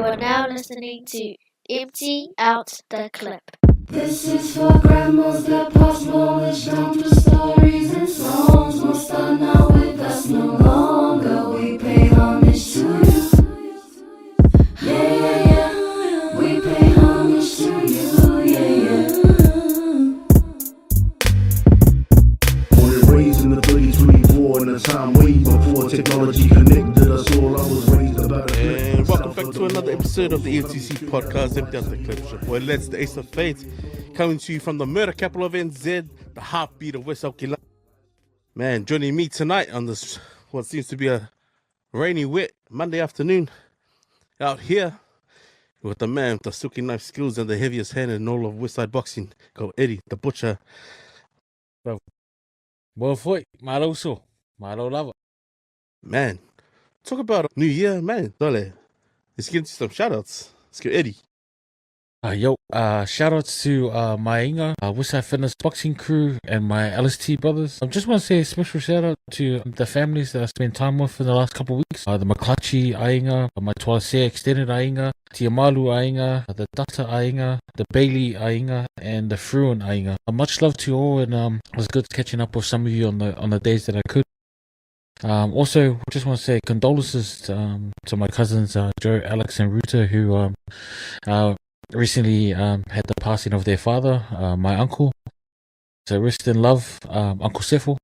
You are now listening to Empty Out the Clip. This is for grandmas that pass knowledge down through stories and songs. Most are now with us no longer. We pay homage to you. Yeah. We pay homage to you. Yeah. Born and raised in the 33 in a time way before technology connected us all. I was raised about a And welcome back to another episode of the EFTC podcast, Empty Out the Clip. Your boy Let's the Ace of Fate, coming to you from the murder capital of NZ, the heartbeat of West Auckland. Man, joining me tonight on this, what seems to be a rainy, wet Monday afternoon, out here with the man with the silky knife skills and the heaviest hand in all of Westside boxing, go Eddie, the butcher. Well, foi, malo so, malo lava. Man, talk about a new year, man. Dale, let's get into some shoutouts. Let's go Eddie. Shout outs to my Inga, Westside Fitness boxing crew, and my LST brothers. I just want to say a special shout out to the families that I spent time with in the last couple of weeks. The Maklachi Ainga, my Tualasea Extended Ainga, Tiamalu Ainga, the Data Ainga, the Bailey Ainga, and the Fruin Ainga. Much love to you all, and it was good catching up with some of you on the days that I could. Also, just want to say condolences to my cousins Joe, Alex, and Ruta, who recently had the passing of their father, my uncle. So rest in love, Uncle Sefo.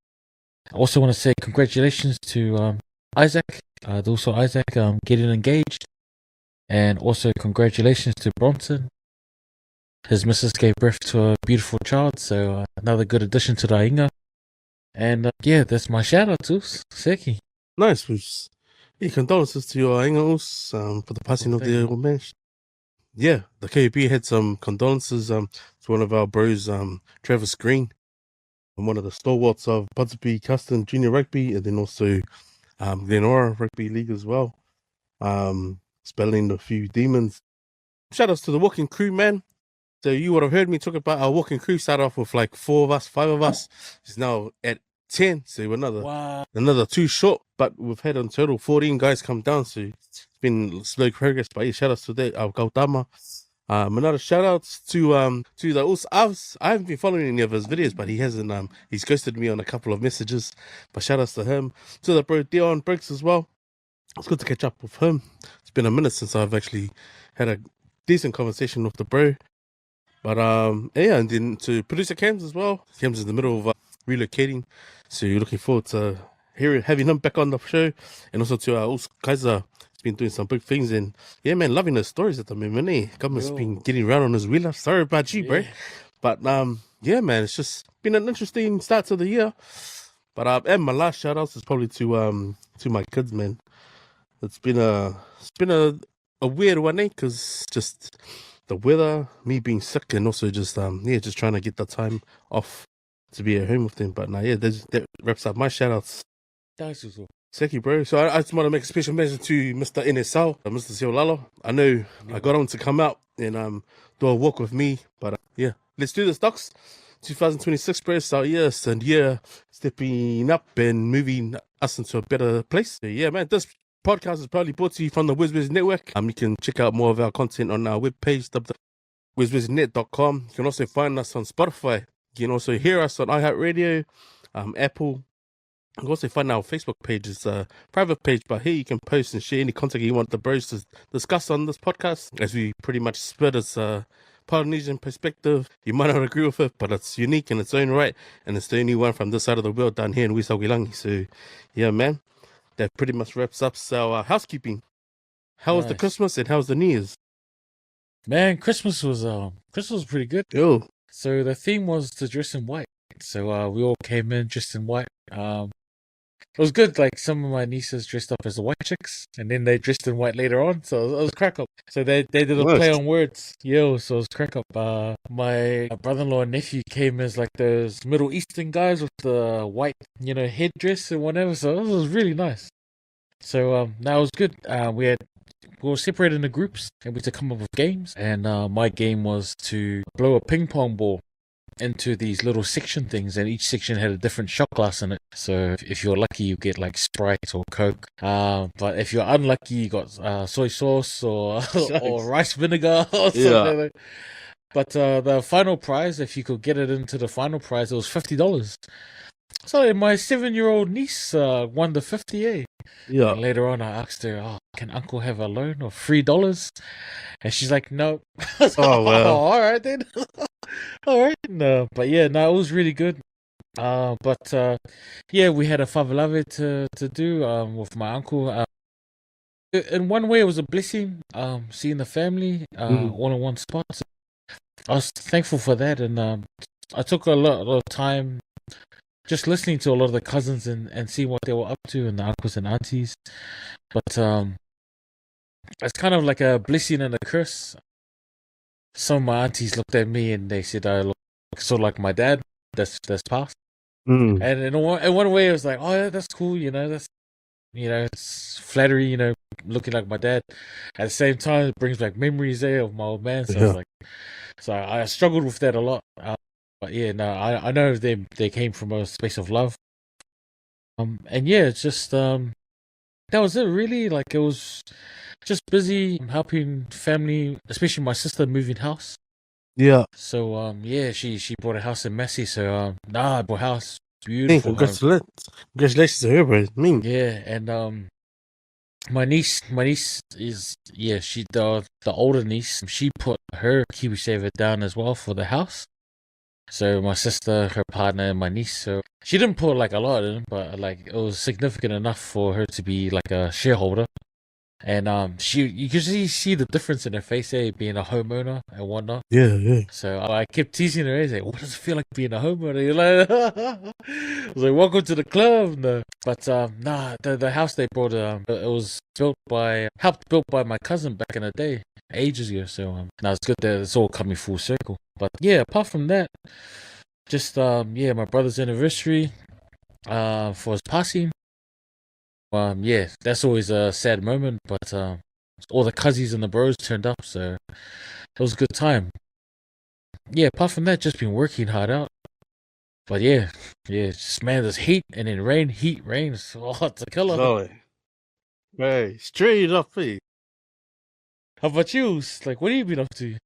I also want to say congratulations to Isaac, also Isaac getting engaged. And also congratulations to Bronson. His missus gave birth to a beautiful child, so another good addition to the Inga. And that's my shout out to Seki. Nice. Condolences to your angles for the passing of the old man. Yeah, the KUP had some condolences to one of our bros, Travis Green, and one of the stalwarts of Budsby Custom Junior Rugby, and then also Glenora Rugby League as well. Spelling a few demons. Shout outs to the walking crew, man. So you would have heard me talk about our walking crew. Start off with like 4 of us, 5 of us. It's now at 10, so we're another 2 short, but we've had in total 14 guys come down, so it's been slow progress. But yeah, shout outs to that, our Gautama. Another shout outs to the usos. I haven't been following any of his videos, but he hasn't he's ghosted me on a couple of messages. But shout outs to him, to the bro Dion Briggs as well. It's good to catch up with him. It's been a minute since I've actually had a decent conversation with the bro. But and then to producer Cams as well. Cams is in the middle of relocating, so you're looking forward to having him back on the show. And also to our Kaiser, he's been doing some big things, and yeah, man, loving his stories at the moment. Government's been getting around on his wheeler. Sorry about you, bro. But yeah, man, it's just been an interesting start to the year. But and my last shout outs is probably to my kids, man. It's been a weird one, because just the weather, me being sick, and also just just trying to get the time off to be at home with them. But that wraps up my shout outs. Seki, bro. So I just want to make a special mention to Mr. NSL, Mr. Siolalo. I know I got him to come out and do a walk with me, but let's do the stocks. 2026, bro. So yes, and stepping up and moving us into a better place. So, yeah, man, this podcast is proudly brought to you from the WesWes Network. You can check out more of our content on our webpage, WesWesNet.com. You can also find us on Spotify. You can also hear us on iHeartRadio, Apple. You can also find our Facebook page. It's a private page, but here you can post and share any content you want the bros to discuss on this podcast, as we pretty much spread its Polynesian perspective. You might not agree with it, but it's unique in its own right, and it's the only one from this side of the world down here in West Auckland. So, yeah, man, that pretty much wraps up our housekeeping. How was the Christmas and how was the New Year's? Man, Christmas was pretty good. Yo. So the theme was to dress in white. So we all came in dressed in white. It was good. Like, some of my nieces dressed up as the white chicks, and then they dressed in white later on. So it was crack up. So they did a play on words. So it was crack up. My brother-in-law and nephew came as like those Middle Eastern guys with the white, headdress and whatever. So it was really nice. So that was good. We were separated into groups, and we had to come up with games. And my game was to blow a ping pong ball into these little section things, and each section had a different shot glass in it. So if you're lucky, you get like Sprite or Coke. But if you're unlucky, you got soy sauce or or rice vinegar or something like that. But the final prize, if you could get it into the final prize, it was $50. So my 7-year-old niece won the 50. Yeah. And later on, I asked her, "Oh, can Uncle have a loan of $3?" And she's like, "No." Oh well. All right then. All right. No, but yeah, no, it was really good. But yeah, we had a favelave to do with my uncle. In one way, it was a blessing. Seeing the family all in one spot. So I was thankful for that, and I took a lot of time just listening to a lot of the cousins and seeing what they were up to, and the uncles and aunties. But it's kind of like a blessing and a curse. Some of my aunties looked at me and they said I look sort of like my dad that's passed. Mm. And in one way, it was like, oh yeah, that's cool, that's it's flattery, looking like my dad. At the same time, it brings back memories there of my old man. So I was like, so I struggled with that a lot. But yeah, no, I know they came from a space of love. And yeah, it's just that was it really. Like it was just busy helping family, especially my sister moving house. Yeah. So yeah, she bought a house in Massey. So I bought a house, Hey, beautiful home. congratulations to her, bro. Yeah, and my niece is she the older niece. She put her KiwiSaver down as well for the house. So my sister, her partner, and my niece. So she didn't put like a lot in, but like it was significant enough for her to be like a shareholder. And you can see the difference in her face, being a homeowner and whatnot. Yeah. So I kept teasing her, like, what does it feel like being a homeowner? You're like, I was like, welcome to the club. No. But nah, the house they bought, it was helped built by my cousin back in the day, ages ago. So now it's good that it's all coming full circle. But yeah, apart from that, just my brother's anniversary, for his passing. Yeah, that's always a sad moment, but all the cousins and the bros turned up, so it was a good time. Yeah, apart from that, just been working hard out. But yeah, just man, there's heat and then rain, heat, rain. Oh, it's a killer. Solid. Right, straight up, hey. How about you? Like, what have you been up to?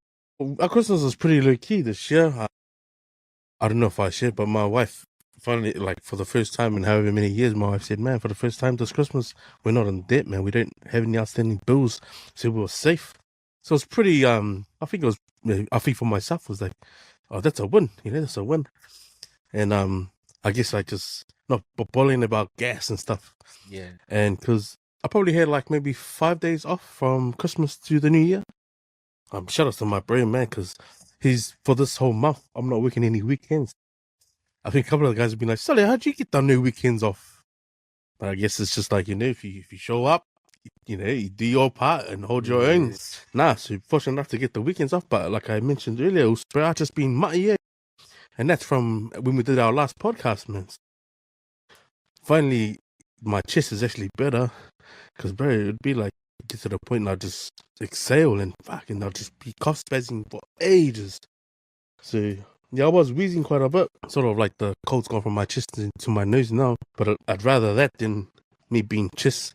Our Christmas was pretty low key this year. I don't know if I shared, but my wife finally, like for the first time in however many years, my wife said, "Man, for the first time this Christmas, we're not in debt, man. We don't have any outstanding bills, so we were safe." So it's pretty. I think for myself it was like, oh, that's a win. That's a win. And I guess I just not boiling about gas and stuff. Yeah. And because I probably had like maybe 5 days off from Christmas to the New Year. Shout out to my brain, man, because for this whole month, I'm not working any weekends. I think a couple of the guys have been like, "Sully, how'd you get the no weekends off?" But I guess it's just like, if you show up, you do your part and hold your own. Nah, so you're fortunate enough to get the weekends off. But like I mentioned earlier, it was throughout just been muddy, and that's from when we did our last podcast, man. Finally, my chest is actually better, because bro, it'd be like get to the point I'll just exhale and fucking I'll just be cough spazzing for ages. So yeah, I was wheezing quite a bit, sort of like the cold's gone from my chest into my nose now. But I'd rather that than me being chest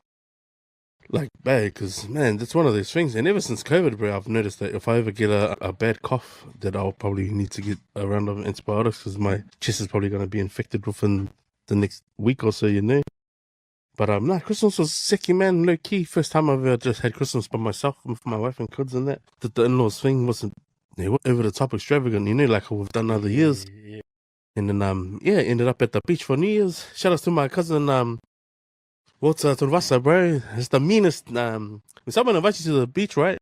like bad, because man, that's one of those things. And ever since COVID, bro, I've noticed that if I ever get a bad cough, that I'll probably need to get a round of antibiotics, because my chest is probably going to be infected within the next week or so, But nah, Christmas was sicky, man, low key. First time I've ever just had Christmas by myself with my wife and kids and that. The in-laws thing wasn't over the top extravagant, like we've done other years. Yeah. And then ended up at the beach for New Year's. Shout out to my cousin Walter Turvasa, bro. It's the meanest. When someone invites you to the beach, right,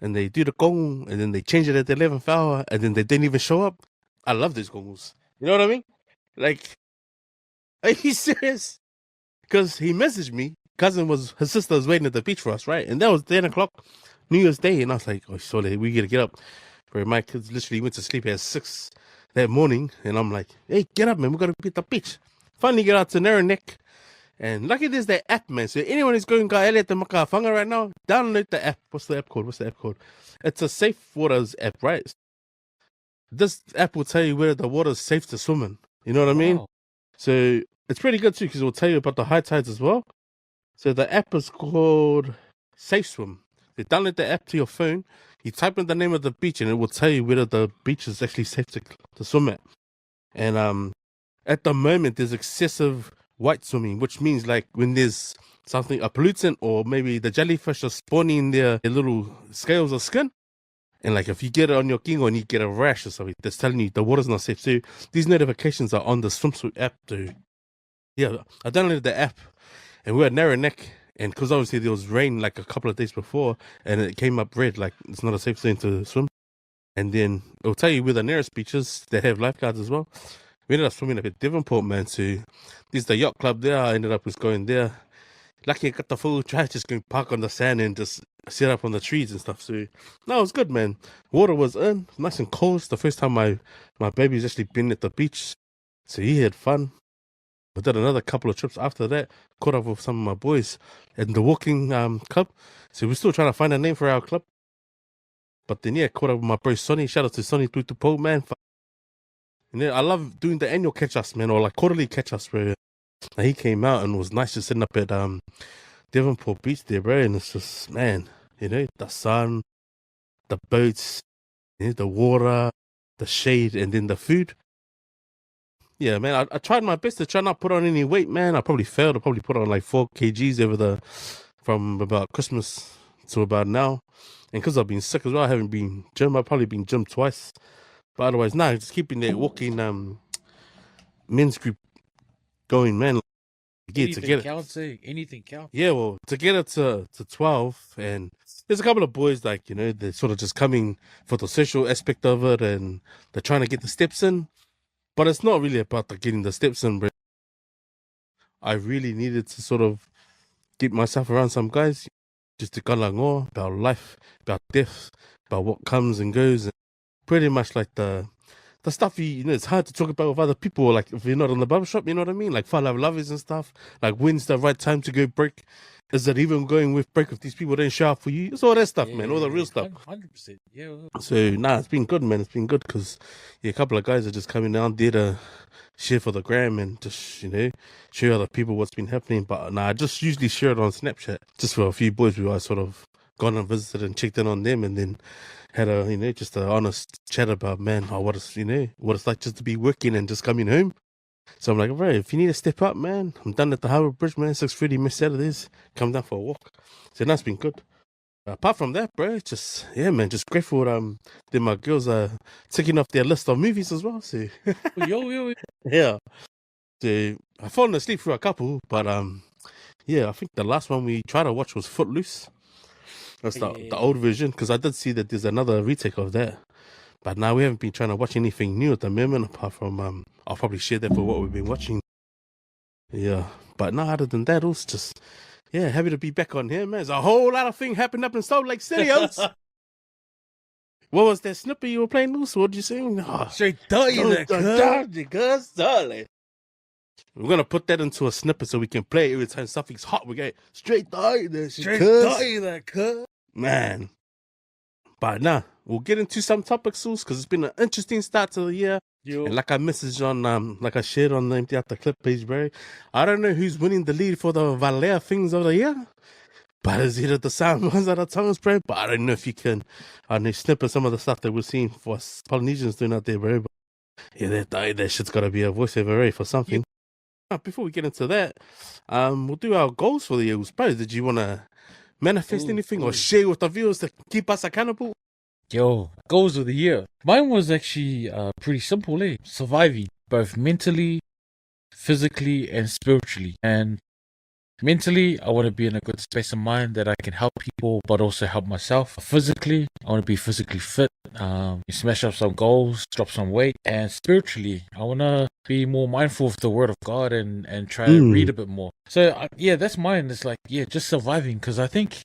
and they do the gong, and then they change it at the 11th hour, and then they didn't even show up. I love those gongs. You know what I mean? Like, are you serious? Because he messaged me. His sister was waiting at the beach for us, right? And that was 10 o'clock, New Year's Day. And I was like, oh, sorry, we gotta get up. Bro, my kids literally went to sleep at 6 that morning. And I'm like, hey, get up, man. We gotta be at the beach. Finally get out to Narrow Neck. And lucky there's that app, man. So anyone who's going to Elliot the Makafanga right now, download the app. What's the app called? It's a Safe Waters app, right? This app will tell you where the water is safe to swim in. You know what I mean? Wow. So it's pretty good too because it will tell you about the high tides as well. So the app is called Safe Swim. You download the app to your phone, you type in the name of the beach, and it will tell you whether the beach is actually safe to swim at. And at the moment, there's excessive white swimming, which means like when there's something, a pollutant, or maybe the jellyfish are spawning in their little scales of skin. And like if you get it on your kingo and you get a rash or something, that's telling you the water's not safe. So these notifications are on the swimsuit app, dude. Yeah, I downloaded the app and we were at Narrow Neck. And because obviously there was rain like a couple of days before and it came up red, like it's not a safe zone to swim. And then it'll tell you where the nearest beaches that have lifeguards as well. We ended up swimming up at Devonport, man. So there's the yacht club there. I ended up just going there. Lucky I got the full try, just going park on the sand and just sit up on the trees and stuff. So no, it was good, man. Water was in, nice and cold. It's the first time my baby's actually been at the beach. So he had fun. I did another couple of trips after that. Caught up with some of my boys in the walking club. So we're still trying to find a name for our club. But then yeah, caught up with my bro Sonny. Shout out to Sonny Tutupo, man. And then I love doing the annual catch-ups, man, or like quarterly catch-ups where he came out and it was nice just sitting up at Devonport Beach there, bro. And it's just, man, you know, the sun, the boats, you know, the water, the shade, and then the food. Yeah, man, I tried my best to try not put on any weight, man. I probably failed. I probably put on like 4 kgs from about Christmas to about now. And because I've been sick as well, I haven't been gym. I've probably been gym twice. But otherwise, nah, just keeping that walking men's group going, man. Yeah, Anything counts, eh? Anything counts. Yeah, well, to get it to 12, and there's a couple of boys, like, you know, they're sort of just coming for the social aspect of it, and they're trying to get the steps in. But it's not really about the getting the steps in, bro. I really needed to sort of get myself around some guys, just to galango about life, about death, about what comes and goes, and pretty much like the stuff you know, it's hard to talk about with other people, like if you're not in the barbershop, you know what I mean? Like fall out lovers and stuff. Like when's the right time to go break? Is it even going with break if these people don't show up for you? It's all that stuff, man. All the real stuff. 100%. Yeah. So nah, it's been good, man. It's been good because yeah, a couple of guys are just coming down there to share for the gram and just, you know, show other people what's been happening. But nah, I just usually share it on Snapchat just for a few boys who I sort of gone and visited and checked in on them, and then had a, you know, just an honest chat about, man, what it's, you know, what it's like just to be working and just coming home. So I'm like, right, if you need to step up, man, I'm done at the Harbour Bridge, man. 6:30, miss Saturdays. Come down for a walk. So that's been good. Apart from that, bro, just, yeah, man, just grateful that my girls are ticking off their list of movies as well. So, Yo. yeah. So I've fallen asleep for a couple, but yeah, I think the last one we tried to watch was Footloose. That's the old version, because I did see that there's another retake of that. But now we haven't been trying to watch anything new at the moment, apart from I'll probably share that for what we've been watching. Yeah, but no, other than that, it was just, yeah, happy to be back on here, man. There's a whole lot of things happened up in Salt Lake City. What was that snippet you were playing, Luce? What did you say? Oh, Straight dirty that, we're gonna put that into a snippet so we can play it every time something's hot. We get straight dirty that, cuz. Man. But nah, we'll get into some topics soon because it's been an interesting start to the year. Yo. And like I messaged on, like I shared on the Empty Out the Clip page, bro. I don't know who's winning the lead for the Valea things of the year. But it's either the sound ones or the tongues, bro. But I don't know if you can, snip of some of the stuff that we're seeing for us Polynesians doing out there, bro. But yeah, that shit's got to be a voiceover, right, for something. Yeah. Before we get into that, we'll do our goals for the year, bro. Did you want to manifest anything or share with the viewers to keep us accountable? Yo, goals of the year. Mine was actually pretty simple, eh? Surviving, both mentally, physically, and spiritually. And mentally, I want to be in a good space of mind that I can help people, but also help myself. Physically, I want to be physically fit, smash up some goals, drop some weight. And spiritually, I want to be more mindful of the word of God and try to read a bit more. So, yeah, that's mine. It's like, yeah, just surviving, because I think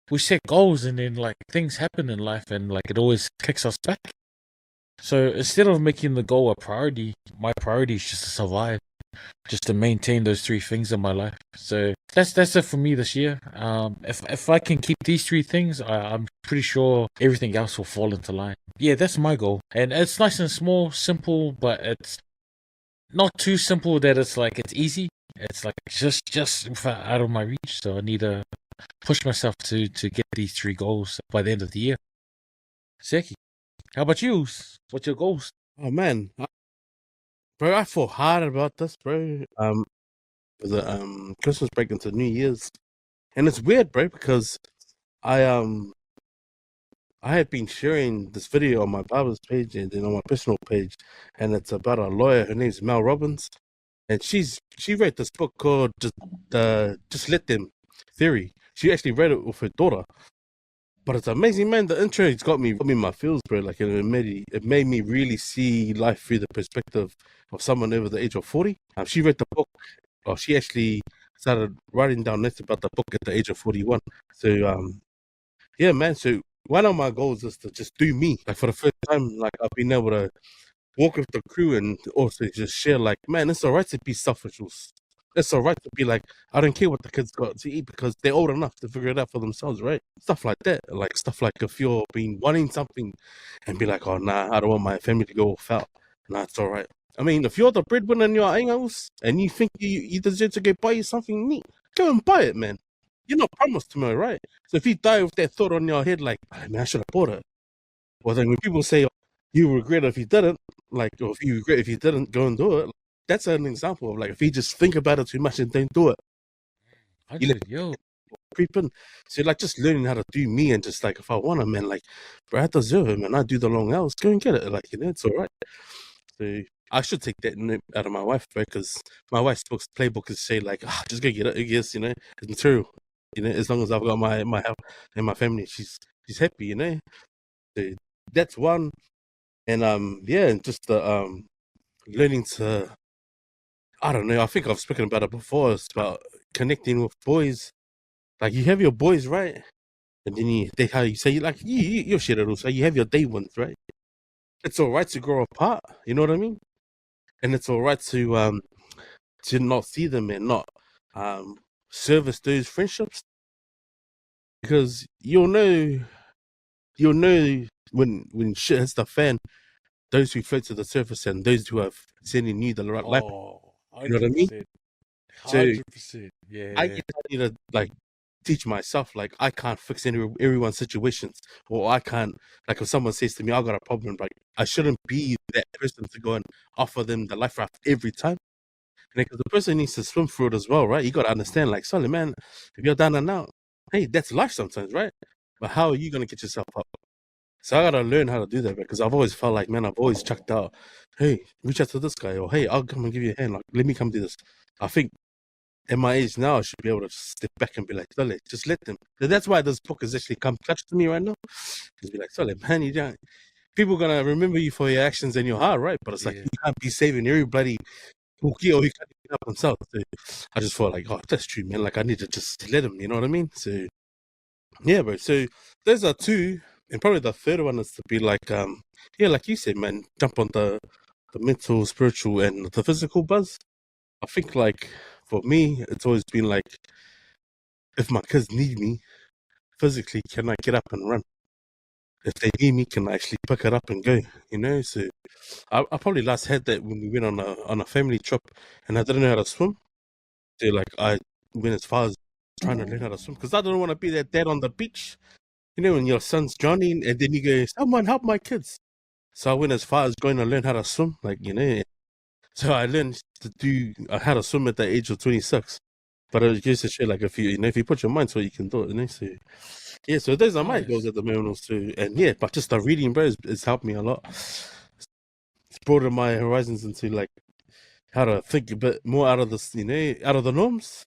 we set goals and then like things happen in life and like it always kicks us back. So instead of making the goal a priority, my priority is just to survive. just to maintain those three things in my life. So that's it for me this year. If I can keep these three things, I'm pretty sure everything else will fall into line. Yeah, that's my goal, and it's nice and small, simple, but it's not too simple that it's like it's easy. It's like just out of my reach. So I need to push myself to get these three goals by the end of the year. Seki, how about you? What's your goals? Oh man, bro, I feel hard about this, bro. For the Christmas break into New Year's, and it's weird, bro, because I had been sharing this video on my barber's page and then on my personal page, and it's about a lawyer. Her name's Mel Robbins, and she wrote this book called Just Let Them Theory. She actually read it with her daughter. But it's amazing, man. The intro, it's got me in my feels, bro. Like it made me really see life through the perspective of someone over the age of 40. She read the book, or she actually started writing down notes about the book at the age of 41. So yeah, man. So one of my goals is to just do me. Like for the first time, like I've been able to walk with the crew and also just share. Like, man, it's alright to be selfish. It's alright to be like, I don't care what the kids got to eat because they're old enough to figure it out for themselves, right? Stuff like that. Like stuff like if you're wanting something and be like, oh nah, I don't want my family to go without. Nah, it's alright. I mean, if you're the breadwinner in your angles and you think you deserve to go buy you something neat, go and buy it, man. You're not promised tomorrow, right? So if you die with that thought on your head, like, oh, man, I should have bought it. Well, then when people say you regret if you didn't, like, or if you regret if you didn't go and do it, that's an example of like if you just think about it too much and don't do it, you let Yo, creep in. So like just learning how to do me and just like if I want to, man, like, bro, I deserve it, man. I do the long hours, go and get it, like, you know, it's all right. So I should take that note out of my wife, bro, because my wife's book's playbook is say like, just go get it. I guess, you know, it's material. You know, as long as I've got my help and my family, she's happy, you know. So that's one. And yeah, and just learning to, I don't know, I think I've spoken about it before. It's about connecting with boys. Like you have your boys, right? And then how you say like you're shit at so you have your day ones, right? It's all right to grow apart, you know what I mean? And it's all right to not see them and not service those friendships because you'll know when shit hits the fan, those who float to the surface and those who have sending you the right life. You know what I mean? 100%. Yeah. I need to like teach myself like I can't fix everyone's situations, or I can't like if someone says to me I got a problem, like I shouldn't be that person to go and offer them the life raft every time. Because the person needs to swim through it as well, right? You got to understand, like, sorry, man, if you're down and out, hey, that's life sometimes, right? But how are you gonna get yourself up? So I gotta learn how to do that because I've always felt like, man, I've always chucked out, hey, reach out to this guy, or hey, I'll come and give you a hand. Like, let me come do this. I think at my age now, I should be able to step back and be like, Sole, just let them. That's why this book has actually come clutch to me right now. Just be like, Sole, man, you don't. People gonna remember you for your actions and your heart, right? But it's like you can't be saving everybody who can't help themselves. So I just felt like, oh, that's true, man. Like I need to just let them. You know what I mean? So yeah, bro. So those are two, and probably the third one is to be like, yeah, like you said, man, jump on the mental, spiritual, and the physical buzz. I think like for me, it's always been like, if my kids need me physically, can I get up and run? If they need me, can I actually pick it up and go? You know, so I probably last had that when we went on a family trip, and I didn't know how to swim. So like I went as far as trying to learn how to swim because I don't want to be that dad on the beach. You know, when your son's drowning, and then you go, someone help my kids. So I went as far as going to learn how to swim, like, you know. So I learned how to swim at the age of 26. But it goes to show, like, if you put your mind to it, you can do it, you know. So yeah, so those are my goals at the moment too. And yeah, but just the reading, bro, it's helped me a lot. It's broadened my horizons into like how to think a bit more out of this, you know, out of the norms.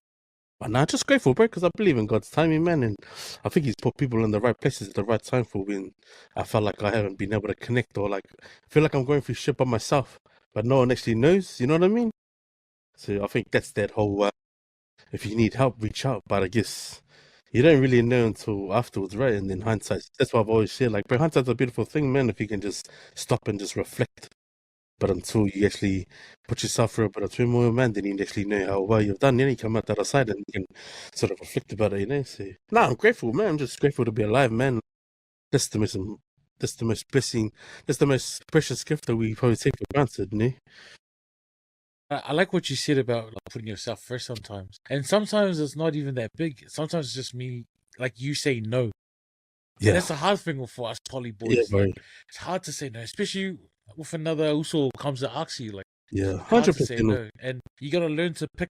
But nah, just grateful, bro, because I believe in God's timing, man, and I think He's put people in the right places at the right time for when I felt like I haven't been able to connect, or like I feel like I'm going through shit by myself, but no one actually knows. You know what I mean? So I think that's that whole. If you need help, reach out. But I guess you don't really know until afterwards, right? And then hindsight. That's what I've always said. Like, bro, hindsight's a beautiful thing, man. If you can just stop and just reflect But until you actually put yourself through a bit of turmoil, man, then you actually know how well you've done. Then you come out the other side and you can sort of reflect about it, you know. So, I'm grateful, man. I'm just grateful to be alive, man. That's the most blessing. That's the most precious gift that we probably take for granted, you know. I like what you said about like, putting yourself first sometimes. And sometimes it's not even that big. Sometimes it's just me, like you say no. Yeah, And that's a hard thing for us poly boys. yeah, bro. Like, it's hard to say no, especially with another uso comes to ask you. Like, Yeah, hard to say 100%. no. And you gotta learn to pick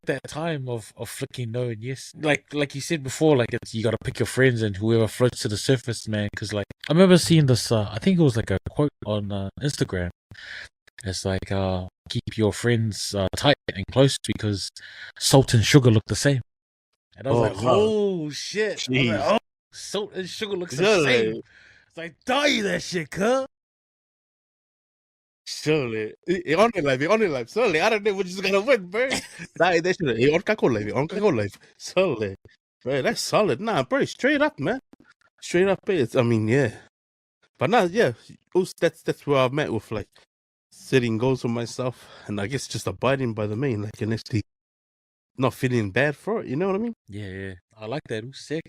that time of flicking no and yes. Like you said before, like you gotta pick your friends and whoever floats to the surface, man. Because like I remember seeing this. I think it was like a quote on Instagram. It's like keep your friends tight and close because salt and sugar look the same. And I was Oh, like, wow. oh shit! I was like, Jeez. oh, salt and sugar looks the Surely. same. It's like die that shit, cuz. Surely. On it live. Surely. I don't know which is gonna win, bro. That should on kako live. Surely. Bro, that's solid. Nah, bro, straight up, man. Straight up, I mean, yeah. But nah, yeah. Also, that's where I met with like setting goals for myself and I guess just abiding by the main, like and actually not feeling bad for it, you know what I mean? Yeah. I like that. It was sick.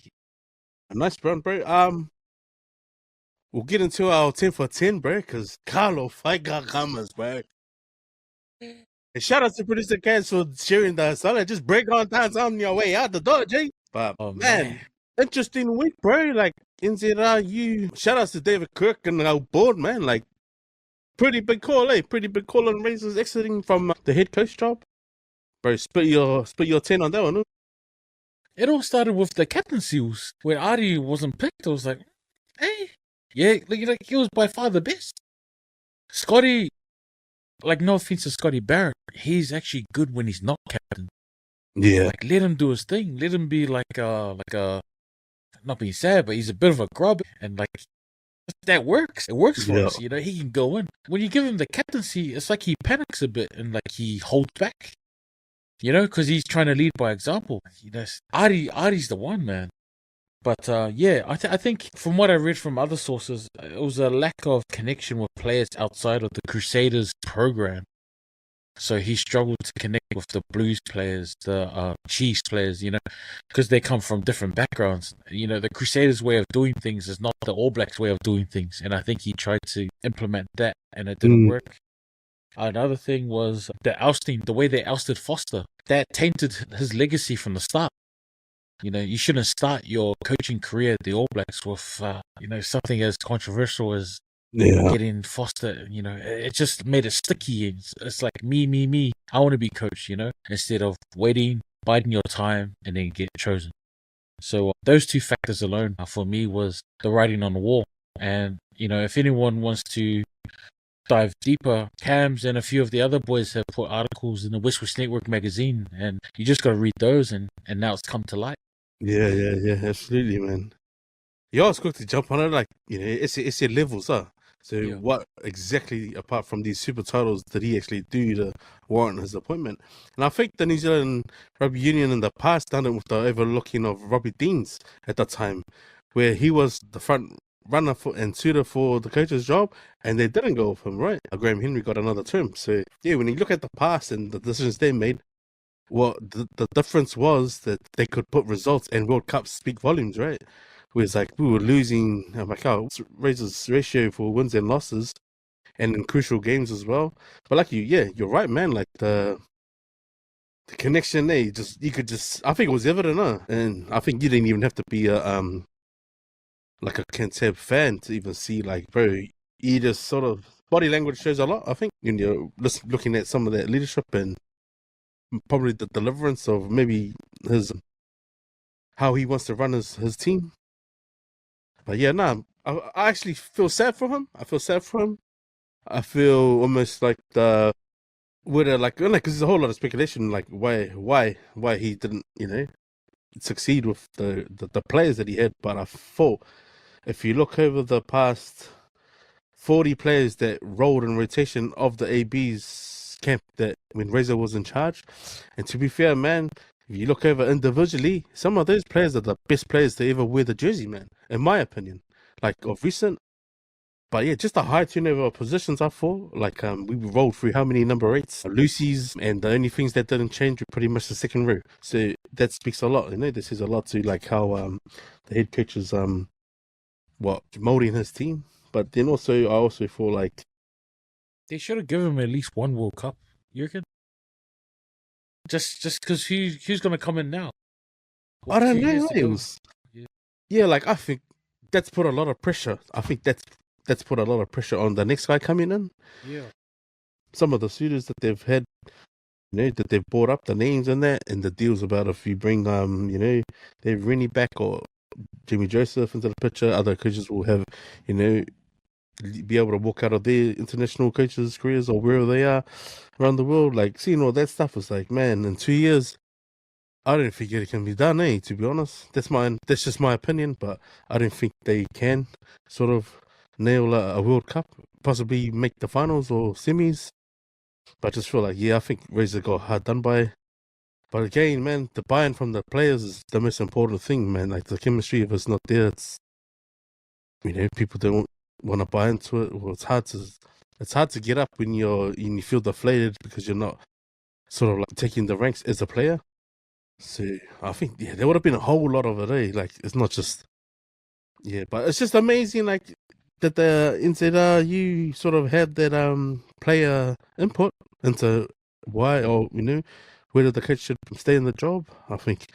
Nice, bro. We'll get into our 10 for 10, bro, because Carlo Faikava, bro. And shout out to producer Cass for sharing the song. Just break on time on your way out the door, Jay. But Oh man, interesting week, bro. Like you shout out to David Kirk and our board, man. Like pretty big call, eh? Pretty big call on Razors exiting from the head coach job. Bro, spit your 10 on that one. It all started with the captaincies where Ari wasn't picked. I was like, hey, yeah, like he was by far the best. Scotty, like no offense to Scotty Barrett, he's actually good when he's not captain. Yeah. Like let him do his thing. Let him be like a not being sad, but he's a bit of a grub and like that works. It works for us, you know. He can go in. When you give him the captaincy, it's like he panics a bit and like he holds back. You know, because he's trying to lead by example. You know, Ari's the one, man. But yeah, I think from what I read from other sources, it was a lack of connection with players outside of the Crusaders program. So he struggled to connect with the Blues players, the Chiefs players, you know, because they come from different backgrounds. You know, the Crusaders' way of doing things is not the All Blacks' way of doing things. And I think he tried to implement that and it didn't work. Another thing was the ousting, the way they ousted Foster. That tainted his legacy from the start. You know, you shouldn't start your coaching career at the All Blacks with, you know, something as controversial as getting Foster. You know, it just made it sticky. It's like me. I want to be coach, you know, instead of waiting, biding your time, and then get chosen. So those two factors alone for me was the writing on the wall. And, you know, if anyone wants to dive deeper, Cams and a few of the other boys have put articles in the WesWes Network magazine, and you just got to read those, and now it's come to light. Yeah, absolutely, man. You always quick to jump on it, like, you know, it's your levels, huh? So what exactly, apart from these super titles, did he actually do to warrant his appointment? And I think the New Zealand Rugby Union in the past done it with the overlooking of Robbie Deans at that time, where he was the front runner and suitor for the coach's job, and they didn't go with him, right? Graham Henry got another term. So yeah, when you look at the past and the decisions they made, well, the difference was that they could put results, and World Cups speak volumes, right? Whereas like we were losing, Razor's ratio for wins and losses, and in crucial games as well. But like you're right, man. Like the connection there, you could just, I think it was evident, huh? And I think you didn't even have to be a like a Kenteb fan to even see, like, bro, he just sort of body language shows a lot. I think when you're looking at some of that leadership and probably the deliverance of maybe how he wants to run his team. But yeah, I actually feel sad for him. I feel almost like because there's a whole lot of speculation, like why he didn't, you know, succeed with the players that he had. But I thought if you look over the past 40 players that rolled in rotation of the AB's camp that when Razor was in charge, and to be fair, man, if you look over individually, some of those players are the best players to ever wear the jersey, man, in my opinion. Like of recent, But yeah, just the high turnover of positions I thought. Like we rolled through how many number 8s, Lucy's, and the only things that didn't change were pretty much the second row. So that speaks a lot, this is a lot to like how the head coach is molding his team. But then also I also feel like they should have given him at least one World Cup. You reckon? Just because who's gonna come in now? I don't 2 years know. to It go. was like I think that's put a lot of pressure. I think that's put a lot of pressure on the next guy coming in. Yeah. Some of the suitors that they've had, that they've brought up the names and that, and the deals about if you bring Dave Rennie back or Jimmy Joseph into the picture, other coaches will have, be able to walk out of their international coaches' careers or wherever they are around the world. Like seeing all that stuff was like, man, in 2 years, I don't think it can be done, to be honest. That's just my opinion, but I don't think they can sort of nail a World Cup, possibly make the finals or semis. But I just feel like, I think Razor got hard done by. But again, man, the buy-in from the players is the most important thing, man. Like the chemistry, if it's not there, it's people don't want to buy into it. Well, it's hard to get up when you feel deflated because you're not sort of like taking the ranks as a player. So I think there would have been a whole lot of it, Like it's not just but it's just amazing, like that the NZRU sort of had that player input into why or whether the coach should stay in the job. I think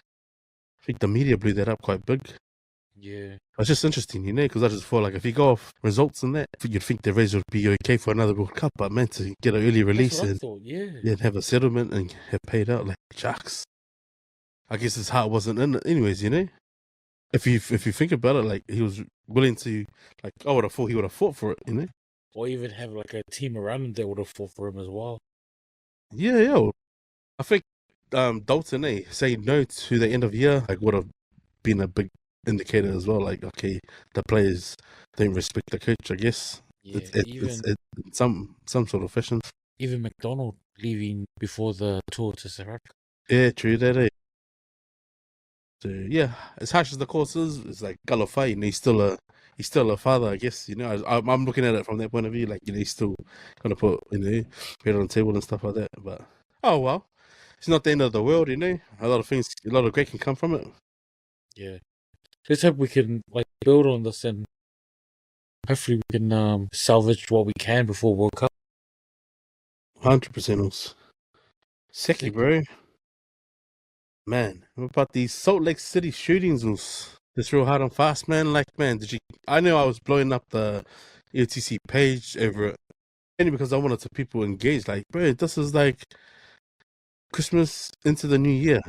the media blew that up quite big. Yeah. It's just interesting, because I just feel like if you go off results and that, you'd think the Rays would be okay for another World Cup, but meant to get an early release That's what I and thought, yeah. have a settlement and have paid out like sharks. I guess his heart wasn't in it anyways, If you think about it, like he was willing to, like I would have thought he would have fought for it, Or even have like a team around him that would have fought for him as well. Yeah. I think Dalton, saying no to the end of year, like would have been a big indicator as well. Like, okay, the players don't respect the coach. I guess it's some sort of fashion. Even McDonald leaving before the tour to South Africa. Yeah, true that. So yeah, as harsh as the course is, it's like Galafai, he's still a father, I guess. I'm looking at it from that point of view. Like, he's still gonna put bread on the table and stuff like that. But oh well, it's not the end of the world, A lot of great can come from it. Yeah, let's hope we can like build on this and hopefully we can salvage what we can before World Cup. 100%. Seki, bro. Man, what about these Salt Lake City shootings? It's real hard and fast, man. Like, man, I know I was blowing up the EOTC page over it, only because I wanted to people engaged. Like, bro, this is like Christmas into the new year.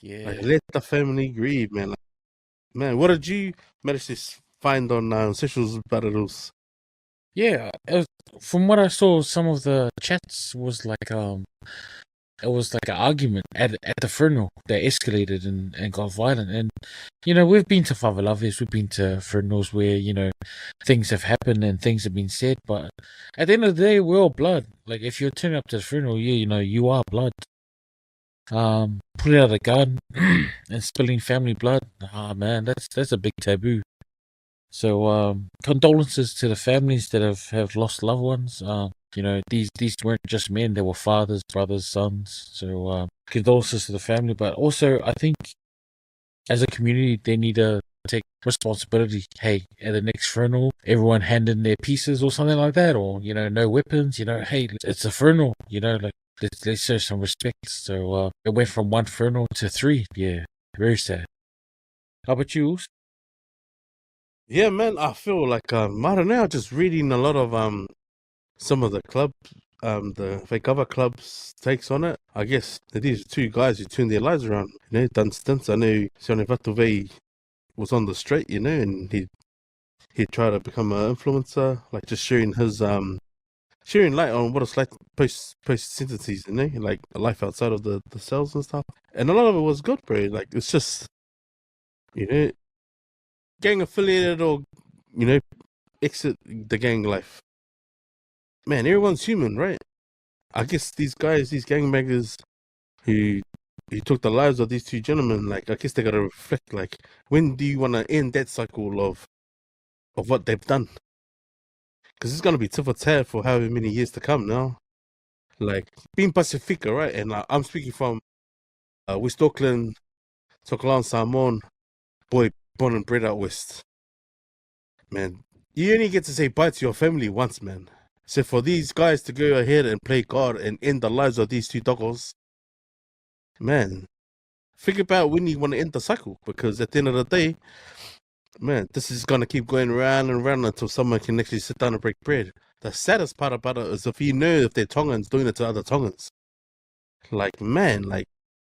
Yeah. Like, let the family grieve, man. Like, man, what did you manage to find on socials about it all? Yeah, from what I saw, some of the chats was like it was like an argument at the funeral that escalated and got violent. And we've been to Favelaves, we've been to funerals where things have happened and things have been said, but at the end of the day, we're all blood. Like if you're turning up to the funeral, you are blood. Pulling out a gun and spilling family blood, man, that's a big taboo. So condolences to the families that have lost loved ones. These weren't just men; they were fathers, brothers, sons. So condolences to the family, but also I think as a community they need to take responsibility. Hey, at the next funeral, everyone hand in their pieces or something like that, or no weapons. Hey, it's a funeral. Like let's show some respect. So it went from 1 funeral to 3. Yeah, very sad. How about you? Yeah, man, I feel like I don't know, just reading a lot of some of the club, the Faikava club's takes on it. I guess these are 2 guys who turned their lives around, done stints. I know Sione Vatove was on the straight, and he tried to become an influencer, like just sharing his sharing light on what it's like post sentences, like a life outside of the cells and stuff. And a lot of it was good, bro. Like it's just gang affiliated or exit the gang life. Man, everyone's human, right? I guess these guys, these gangbangers who took the lives of these 2 gentlemen, like I guess they gotta reflect, like when do you want to end that cycle of what they've done? Because it's gonna be tit for tat for however many years to come now. Like being Pacifica, right? And I'm speaking from West Auckland, Tokelau, Samoan, boy, born and bred out west. Man, you only get to say bye to your family once, man. So for these guys to go ahead and play God and end the lives of these two doggos, man, think about when you want to end the cycle. Because at the end of the day, man, this is gonna keep going round and round until someone can actually sit down and break bread. The saddest part about it is if you know if they're Tongans doing it to other Tongans. Like, man, like,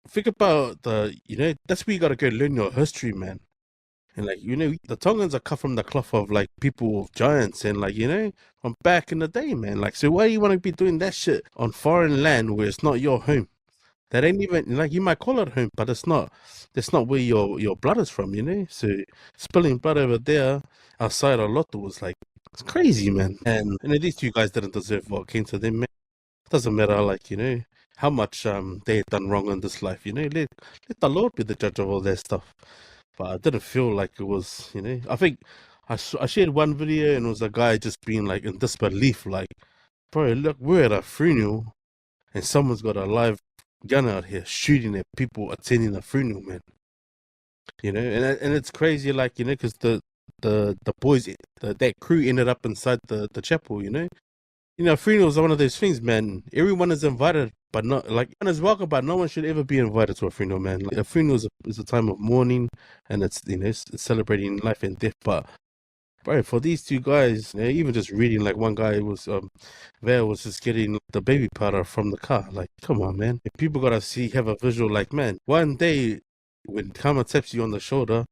think about that's where you gotta go learn your history, man. And like, the Tongans are cut from the cloth of like people of giants and like, from back in the day, man. Like, so why do you want to be doing that shit on foreign land where it's not your home? That ain't even like you might call it home, but it's not. That's not where your blood is from, So spilling blood over there outside of Lotto was like it's crazy, man. And these two guys didn't deserve what came to them, man. Doesn't matter, like how much they had done wrong in this life, let the Lord be the judge of all that stuff. But I didn't feel like it was, I think I shared one video and it was a guy just being like in disbelief, like, bro, look, we're at a funeral and someone's got a live gun out here shooting at people attending a funeral, man. And it's crazy, like, because the boys, that crew ended up inside the chapel, funerals are one of those things, man. Everyone is invited, but not like everyone is welcome, but no one should ever be invited to a funeral, man. Like, a funeral is a time of mourning, and it's it's celebrating life and death. But bro, for these two guys, even just reading, like one guy was there was just getting the baby powder from the car. Like, come on, man. If people gotta have a visual, like, man, one day when karma taps you on the shoulder,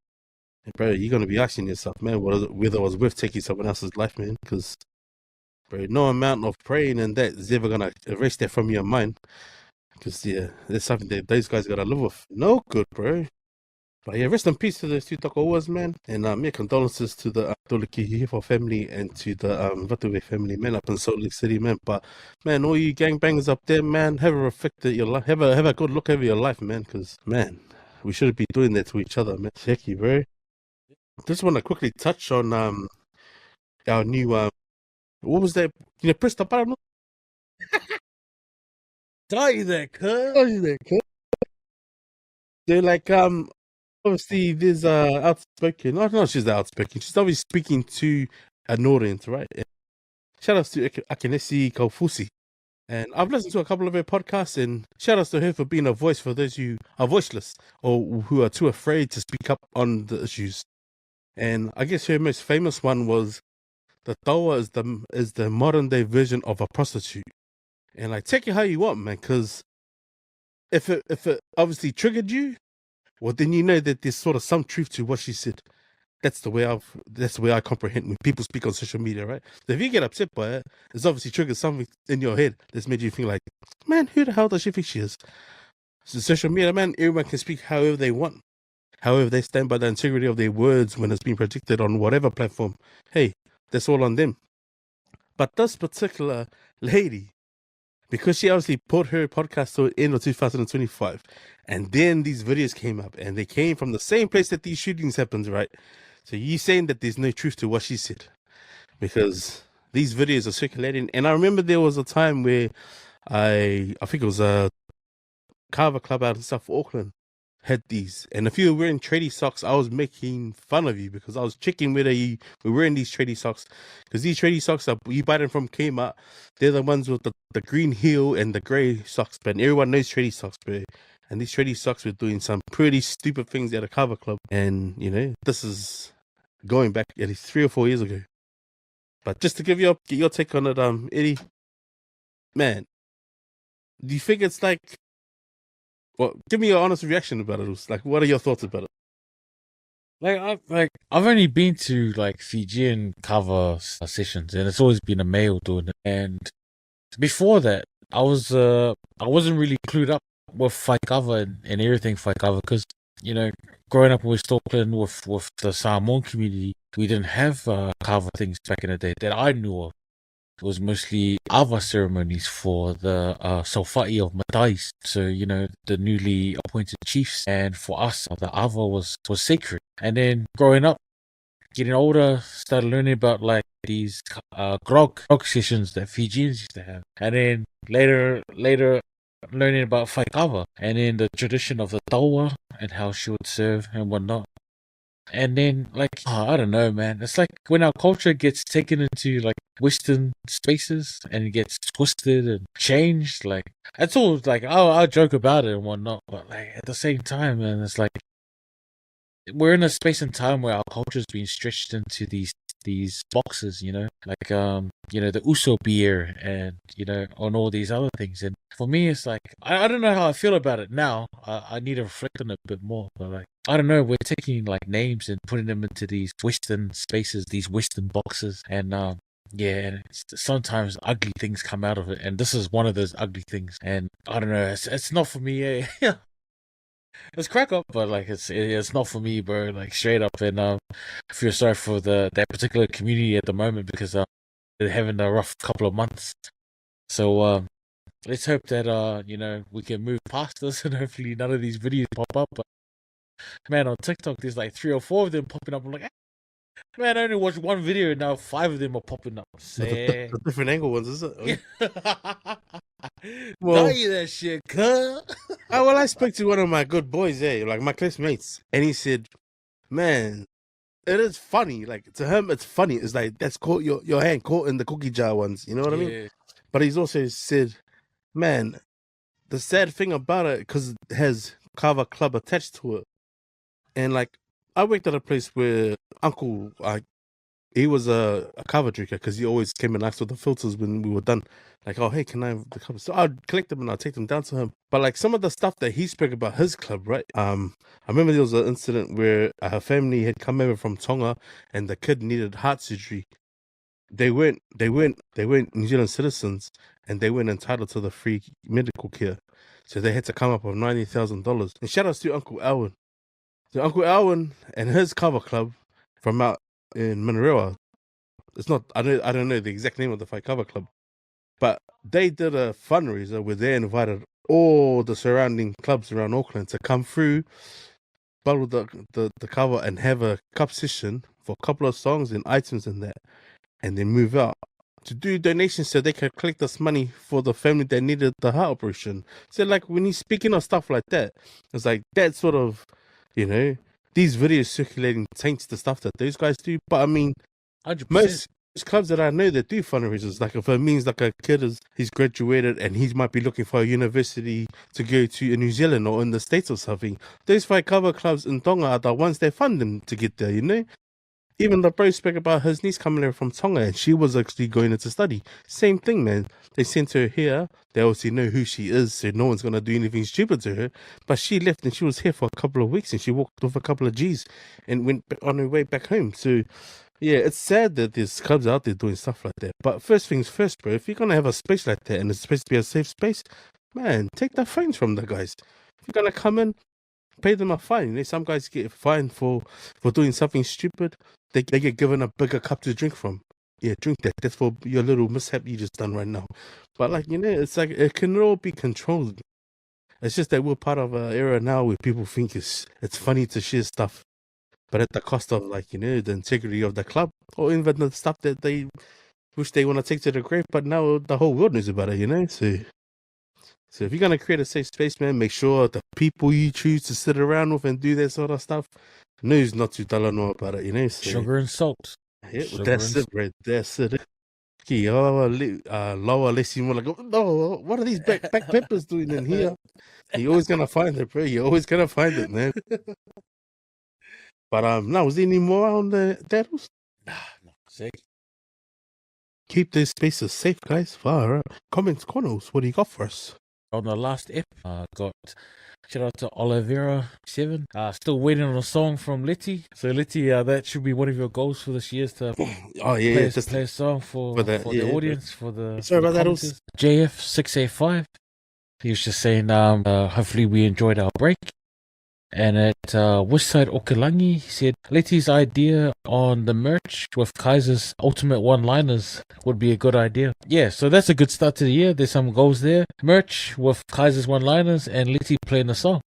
bro, you're gonna be asking yourself, man, whether it was worth taking someone else's life, man, because. Bro, no amount of praying and that is ever gonna erase that from your mind. Because there's something that those guys gotta live with. No good, bro. But yeah, rest in peace to those two Tokowas, man. And condolences to the Toliki family and to the Vatuwe family, man, up in Salt Lake City, man. But man, all you gangbangers up there, man, have a reflect at your life. Have a good look over your life, man. Because man, we shouldn't be doing that to each other, man. Checky, bro. Just want to quickly touch on our new what was that? Press the button. Die there, cuz. They're like, obviously, there's outspoken. No, she's outspoken. She's obviously speaking to an audience, right? Shout outs to Akinesi Kaufusi. And I've listened to a couple of her podcasts, and shout outs to her for being a voice for those who are voiceless or who are too afraid to speak up on the issues. And I guess her most famous one was the Tawa is the modern day version of a prostitute. And like, take it how you want, man, because if it obviously triggered you, well, then you know that there's sort of some truth to what she said. That's the way I comprehend when people speak on social media, right? So if you get upset by it, it's obviously triggered something in your head that's made you think like, man, who the hell does she think she is? So social media, man, everyone can speak however they want. However, they stand by the integrity of their words when it's being projected on whatever platform. Hey, that's all on them. But this particular lady, because she obviously put her podcast to the end of 2025, and then these videos came up, and they came from the same place that these shootings happened, right? So you saying that there's no truth to what she said, because these videos are circulating. And I remember there was a time where I think it was a Carver Club out in South Auckland had these, and if you were wearing tradie socks, I was making fun of you because I was checking whether you were wearing these tradie socks, because these tradie socks you buy them from Kmart. They're the ones with the green heel and the grey socks, but everyone knows tradie socks, bro. And these tradie socks were doing some pretty stupid things at a Carver Club, and this is going back at least 3 or 4 years ago. But just to give your take on it, Eddie, man, do you think it's like? Well, give me your honest reaction about it. Like, what are your thoughts about it? I've only been to like Fijian cover sessions, and it's always been a male doing it. And before that, I wasn't really clued up with Faikava and everything Faikava, because growing up in West Auckland with the Samoan community, we didn't have cover things back in the day that I knew of. It was mostly Ava ceremonies for the Saufai of Matais. So, the newly appointed chiefs. And for us, the Ava was sacred. And then growing up, getting older, started learning about like these grog sessions that Fijians used to have, and then later learning about Faikava, and then the tradition of the taua and how she would serve and whatnot. And then, like, I don't know, man. It's like when our culture gets taken into like Western spaces and it gets twisted and changed. Like, it's all like, I'll joke about it and whatnot, but like at the same time, man, it's like we're in a space and time where our culture's being stretched into these boxes, you know, like the uso beer and on all these other things. And for me, it's like I don't know how I feel about it now. I need to reflect on it a bit more. But like I don't know, we're taking like names and putting them into these Western spaces, these Western boxes, and yeah, and sometimes ugly things come out of it, and this is one of those ugly things. And I don't know, it's not for me. Yeah. It's crack up, but like it's not for me, bro. Like straight up, and I feel sorry for that particular community at the moment because they're having a rough couple of months. So let's hope that we can move past this and hopefully none of these videos pop up. But man, on TikTok there's like 3 or 4 of them popping up. I'm like, man, I only watched one video and now 5 of them are popping up. The different angle ones, is it? Well, that shit, cuz. Well, I spoke to one of my good boys, like my close mates, and he said, "Man, it is funny. Like to him, it's funny. It's like that's caught your hand caught in the cookie jar ones. You know what I mean?" But he's also said, "Man, the sad thing about it, because it has Kava Club attached to it, and like I worked at a place where Uncle, he was a Kava drinker because he always came and asked for the filters when we were done. Like, oh, hey, can I have the Kava? So I'd collect them and I'd take them down to him. But like some of the stuff that he spoke about his club, right? I remember there was an incident where her family had come over from Tonga and the kid needed heart surgery. They weren't New Zealand citizens and they weren't entitled to the free medical care. So they had to come up with $90,000. And shout outs to Uncle Alwyn. So Uncle Alwyn and his Kava club from out in Manarewa. It's not, I don't know the exact name of the Faikava club, but they did a fundraiser where they invited all the surrounding clubs around Auckland to come through, bottle the cover and have a cup session for a couple of songs and items in that, and then move out to do donations so they could collect this money for the family that needed the heart operation. So like when he's speaking of stuff like that, it's like that sort of, these videos circulating taints the stuff that those guys do. But I mean, 100%. most clubs that I know that do fundraisers, like if it means like a kid he's graduated and he might be looking for a university to go to in New Zealand or in the States or something, those Faikava clubs in Tonga are the ones that fund them to get there, Even the bro spoke about his niece coming there from Tonga and she was actually going into study. Same thing, man. They sent her here. They obviously know who she is, so no one's going to do anything stupid to her. But she left and she was here for a couple of weeks and she walked with a couple of G's and went on her way back home. So, yeah, it's sad that there's clubs out there doing stuff like that. But first things first, bro, if you're going to have a space like that and it's supposed to be a safe space, man, take the phones from the guys. If you're going to come in, pay them a fine. Some guys get fined for doing something stupid. They get given a bigger cup to drink from. Yeah, drink that. That's for your little mishap you just done right now. But like, it's like it can all be controlled. It's just that we're part of an era now where people think it's funny to share stuff, but at the cost of like, the integrity of the club or even the stuff that they wish they want to take to the grave. But now the whole world knows about it, So if you're going to create a safe space, man, make sure the people you choose to sit around with and do that sort of stuff knows not to tell know about it, So, sugar and salt. Yeah, that's it, right? That's it. Okay, lower less more like, no, what are these back peppers doing in here? You're always going to find it, bro. You're always going to find it, man. But now, is there any more on the daddles? No, sick. Keep these spaces safe, guys. Far out. Comments, corners, what do you got for us? On the last ep, got shout out to Olivera7. Still waiting on a song from Leti. So Leti, that should be one of your goals for this year to play a song for the audience, for the sorry about that. Also. JF685. He was just saying, hopefully we enjoyed our break. And at Westside Okelangi, he said Leti's idea on the merch with Kaiser's ultimate one-liners would be a good idea. Yeah, so that's a good start to the year. There's some goals there. Merch with Kaiser's one-liners and Leti playing the song.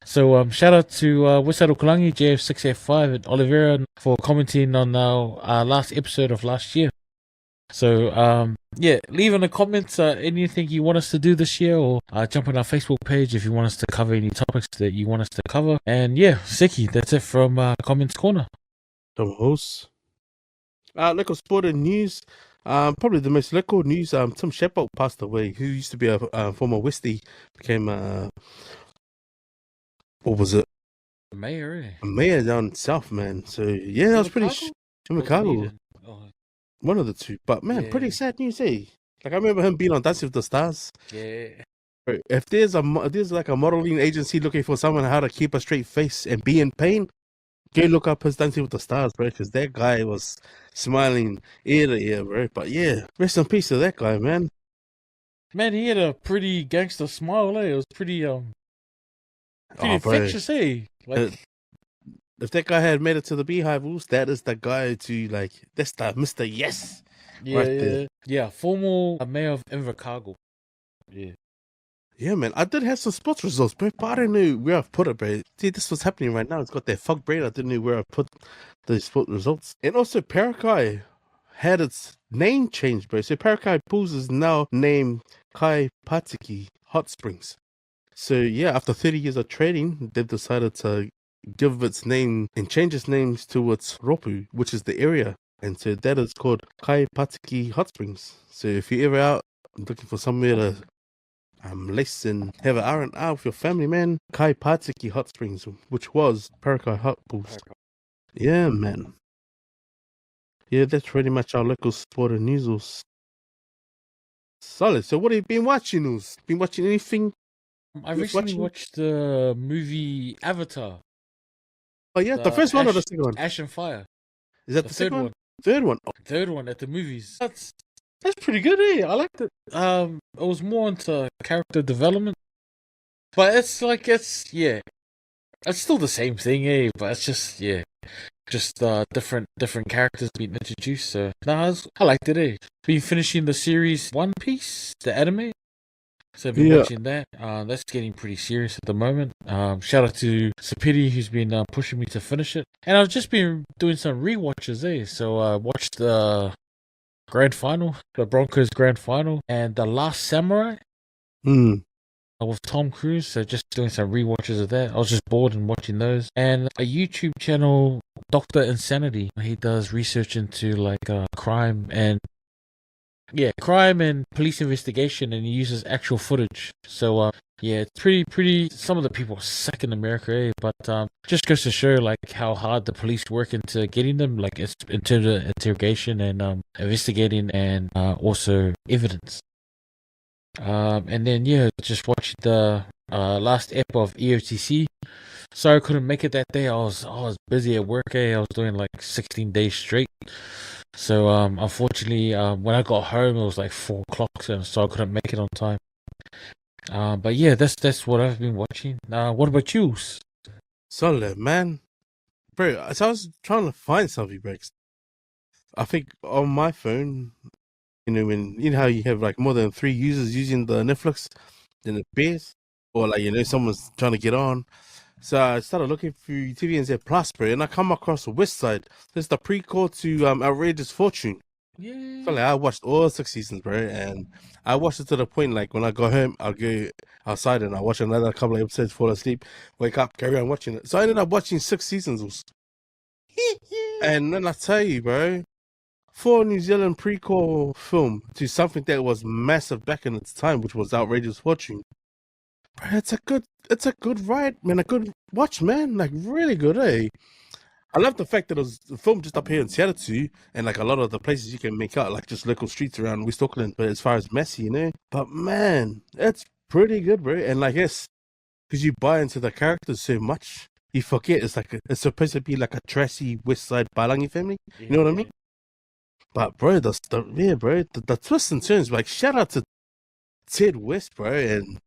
So shout out to Wisado Kulangi, JF6F5, and Oliveira for commenting on our last episode of last year. So yeah, leave in the comments anything you want us to do this year, or jump on our Facebook page if you want us to cover any topics that you want us to cover. And yeah, Seki, that's it from Comments Corner. Tom host. Local sport and news. Probably the most local news. Tim Shepard passed away. Who used to be a former Westie, became what was it? Mayor, eh? A mayor down south, man. So yeah, that was pretty. In Chicago, one of the two. But man, pretty sad news, eh? Like I remember him being on Dancing with the Stars. Yeah. If there's like a modeling agency looking for someone how to keep a straight face and be in pain, go look up his Dancing with the Stars, bro. Because that guy was smiling ear to ear, bro. But yeah, rest in peace to that guy, man. Man, he had a pretty gangster smile, eh? It was pretty infectious, eh? Like, if that guy had made it to the Beehive Wolves, that is the guy to like. That's the Mr. Yes. Yeah, right there. Yeah, former mayor of Invercargill. Yeah. Yeah, man. I did have some sports results, bro, but I don't know where I've put it, bro. See, this was happening right now. It's got that fuck brain. I didn't know where I put the sport results. And also, Parakai had its name changed, bro. So Parakai Pools is now named Kai Patiki Hot Springs. So yeah, after 30 years of trading, they've decided to give its name and change its names to its Ropu, which is the area. And so that is called Kai Patiki Hot Springs. So if you're ever out looking for somewhere to lace and have an R&R with your family, man, Kai Patiki Hot Springs, which was Parakai Hot Pools. Yeah, man. Yeah, that's pretty much our local sport and news. Solid. So what have you been watching, News? Been watching anything? I recently watched the movie Avatar. Oh yeah, the first one or the second one? Ash and Fire. Is that the second one? Third one. Oh. Third one at the movies. That's pretty good, eh? I liked it. It was more into character development. But it's still the same thing, eh? But it's just different characters being introduced. So I liked it, eh? Been finishing the series One Piece, the anime. So I've been watching that. That's getting pretty serious at the moment. Shout out to Sapiti, who's been pushing me to finish it. And I've just been doing some rewatches, eh? So I watched the Grand Final, the Broncos Grand Final, and The Last Samurai. With Tom Cruise, so just doing some rewatches of that. I was just bored and watching those. And a YouTube channel, Dr. Insanity. He does research into like crime and police investigation, and he uses actual footage. So it's pretty. Some of the people are sick in America, eh? But just goes to show like how hard the police work into getting them, like it's in terms of interrogation and investigating and also evidence. And then just watched the last ep of EOTC. Sorry I couldn't make it that day. I was busy at work. I was doing like 16 days straight. So unfortunately, when I got home, it was like 4 o'clock, so I couldn't make it on time. But yeah, that's what I've been watching. What about you? Solid, man. Bro, so I was trying to find something, bro. I think on my phone, when how you have like more than 3 users using the Netflix, then it appears, or like someone's trying to get on. So I started looking through TVNZ Plus, bro, and I come across West Side. This is the prequel to Outrageous Fortune. Yeah. So like I watched all 6 seasons, bro, and I watched it to the point like when I go home, I'll go outside and I'll watch another couple of episodes, fall asleep, wake up, carry on watching it. So I ended up watching 6 seasons. And then I tell you, bro, for a New Zealand prequel film to something that was massive back in its time, which was Outrageous Fortune. Bro, it's a good ride, man. A good watch, man. Like really good, eh? I love the fact that it was filmed just up here in Seattle too, and like a lot of the places you can make out, like just local streets around West Auckland. But as far as Massey, but man, it's pretty good, bro. And like because you buy into the characters so much, you forget it's supposed to be like a trashy West Side Palangi family. You know what I mean? But bro, the twists and turns, like shout out to Ted West, bro, and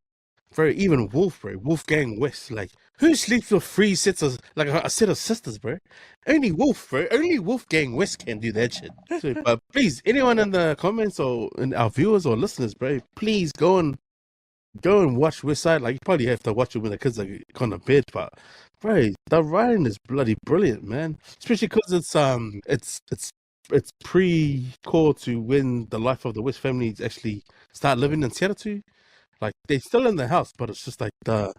bro, even Wolf, bro, Wolfgang West, like who sleeps with 3 sets of like a set of sisters, bro? Only Wolf, bro. Only Wolfgang West can do that shit. So, but please, anyone in the comments or in our viewers or listeners, bro, please go and go and watch West Side. Like, you probably have to watch it when the kids are kind of bed, but bro, the writing is bloody brilliant, man. Especially because it's pre-core to when the life of the West families actually start living in Seattle. Like, they're still in the house, but it's just like the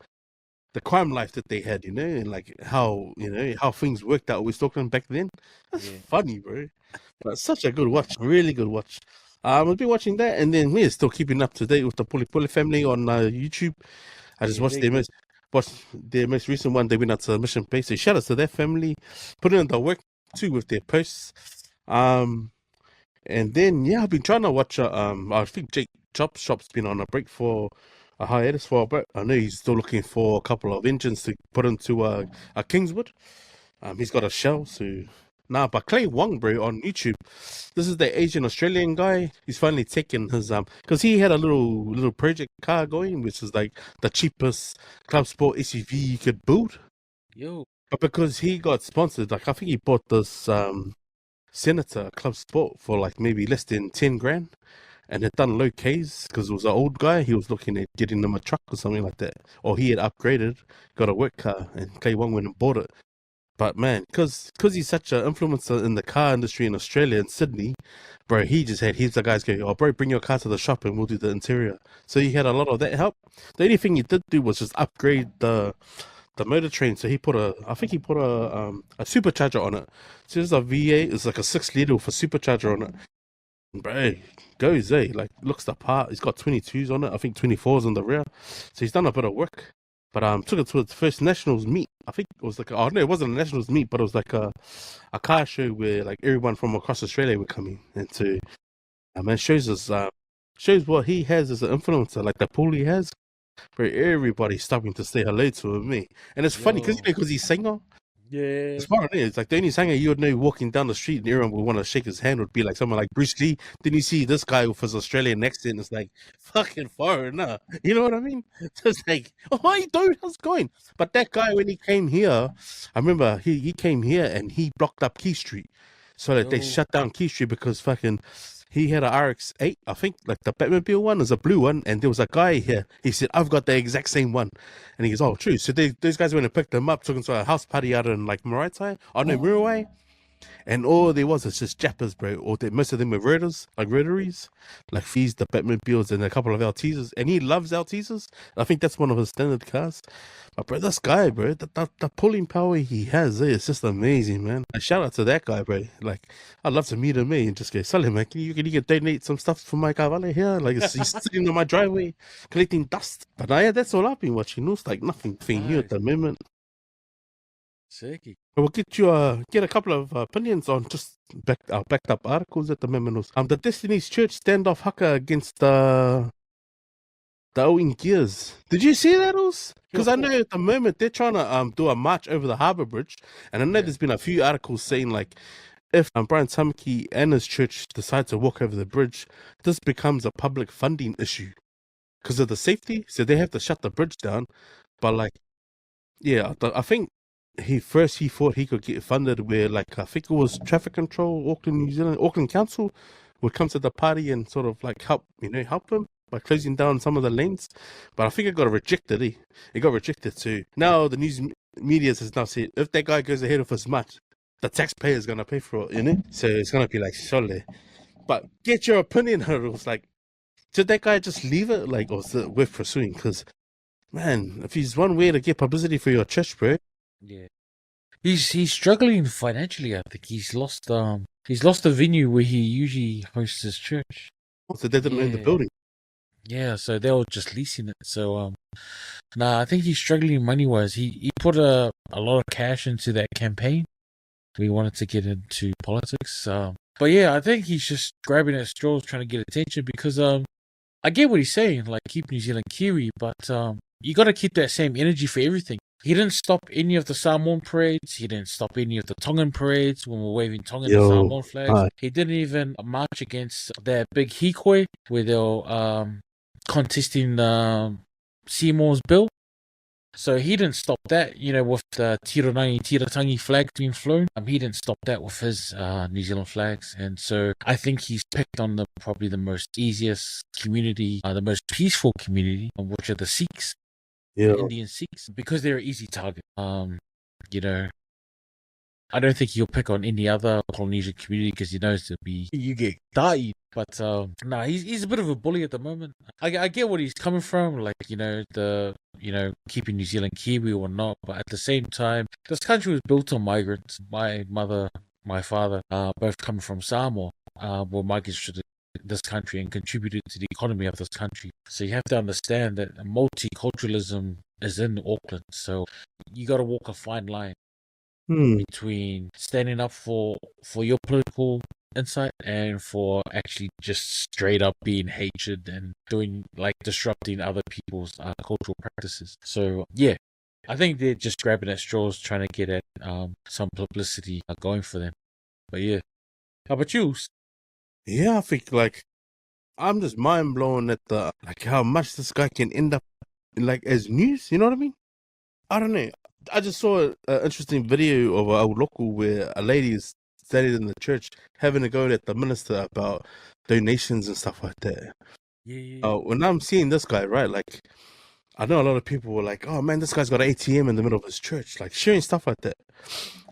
crime life that they had, and like how how things worked out with Stockton back then. That's funny, bro. But such a good watch, really good watch. I've been watching that, and then we're still keeping up to date with the Puli family on YouTube. I just watched their most recent one. They went out to Mission Bay, so shout out to their family, putting in the work too with their posts. And then I've been trying to watch. I think Jake Chop's been on a break for a hiatus for a bit. I know he's still looking for a couple of engines to put into a Kingswood. He's got a shell, so but Clay Wong, bro, on YouTube. This is the Asian Australian guy. He's finally taken his because he had a little project car going, which is like the cheapest club sport SUV you could build. But because he got sponsored, like I think he bought this Senator Club Sport for like maybe less than 10 grand, and had done low Ks because it was an old guy. He was looking at getting them a truck or something like that, or he had upgraded, got a work car, and Clay Wong went and bought it. But man, because he's such an influencer in the car industry in Australia and Sydney, bro, he's the guys go, oh bro, bring your car to the shop and we'll do the interior. So he had a lot of that help. The only thing he did do was just upgrade the motor train. So he put a supercharger on it. So there's a V8, it's like a 6-liter with a supercharger on it. And bro, goes, like, looks the part. He's got 22s on it, I think 24s on the rear. So he's done a bit of work. But took it to its first Nationals meet. I think it was like no, it wasn't a Nationals meet, but it was like a car show where like everyone from across Australia were coming. And to man, shows what he has as an influencer, like the pool he has. Where everybody's stopping to say hello to me. And it's funny because he's singer. Yeah. It's funny. It's like the only singer you would know walking down the street and everyone would want to shake his hand would be like someone like Bruce Lee. Then you see this guy with his Australian accent. It's like fucking foreigner. You know what I mean? So it's like, oh, hi, dude, how's it going? But that guy, when he came here, I remember he came here and he blocked up Key Street so that they shut down Key Street because fucking he had a RX-8, I think, like the Batmobile one is a blue one, and there was a guy here. He said, I've got the exact same one. And he goes, oh, true. So those guys went and picked him up, took him to a house party out in like Maraetai, Muriwai. And all there was just Jappers, bro. Or most of them were rotaries, like Fees, the Batmobiles, and a couple of Altezas. And he loves Altezas. I think that's one of his standard cars. But bro, this guy, bro, the pulling power he has, it's just amazing, man. A shout out to that guy, bro. Like, I'd love to meet him, and just go, Sally, man, can you donate some stuff for my Kavale here? Like, he's sitting on my driveway collecting dust. But that's all I've been watching. It's like nothing new at the moment. Sick. We'll get a couple of opinions on just backed up articles at the moment. The Destiny's Church standoff haka against the Owen Gears. Did you see that, Os? Because I know at the moment they're trying to do a march over the Harbour Bridge, and I know there's been a few articles saying like if Brian Tamaki and his church decide to walk over the bridge, this becomes a public funding issue because of the safety. So they have to shut the bridge down. But like, I think he thought he could get funded where like I think it was traffic control, Auckland Council would come to the party and sort of like help him by closing down some of the lanes. But I think it got rejected. It got rejected too. Now the news media has now said if that guy goes ahead of us much, the taxpayer is gonna pay for it, So it's gonna be like surely. But get your opinion, Harold. Like, should that guy just leave it? Like, or is it worth pursuing? Because man, if he's one way to get publicity for your church, bro. Yeah, he's struggling financially. I think he's lost the venue where he usually hosts his church. So they didn't own the building. Yeah, so they were just leasing it. So I think he's struggling money wise. He put a lot of cash into that campaign. We wanted to get into politics. But yeah, I think he's just grabbing at straws, trying to get attention because I get what he's saying, like keep New Zealand Kiwi, but you got to keep that same energy for everything. He didn't stop any of the Samoan parades. He didn't stop any of the Tongan parades when we're waving Tongan and Samoan flags. He didn't even march against that big hikoi where they were contesting Seymour's bill. So he didn't stop that, with the Tirangi flags being flown. He didn't stop that with his New Zealand flags. And so I think he's picked on probably the most easiest community, the most peaceful community, which are the Sikhs, Yeah. Indian Sikhs, because they're an easy target. You know, I don't think he'll pick on any other Polynesian community because he knows you get died. But nah, he's a bit of a bully at the moment. I get what he's coming from, like keeping New Zealand Kiwi or not. But at the same time, this country was built on migrants. My mother, my father, both come from Samoa, were migrants to this country and contributed to the economy of this country. So you have to understand that multiculturalism is in Auckland. So you got to walk a fine line between standing up for your political insight and for actually just straight up being hatred and doing disrupting other people's cultural practices. So yeah, I think they're just grabbing at straws, trying to get at some publicity going for them. But yeah, how about you? Yeah, I think I'm just mind blown at how much this guy can end up as news. You know what I mean? I don't know. I just saw an interesting video of a local where a lady is standing in the church having a go at the minister about donations and stuff like that. Yeah. When I'm seeing this guy, right, I know a lot of people were like, "Oh man, this guy's got an ATM in the middle of his church," sharing stuff like that.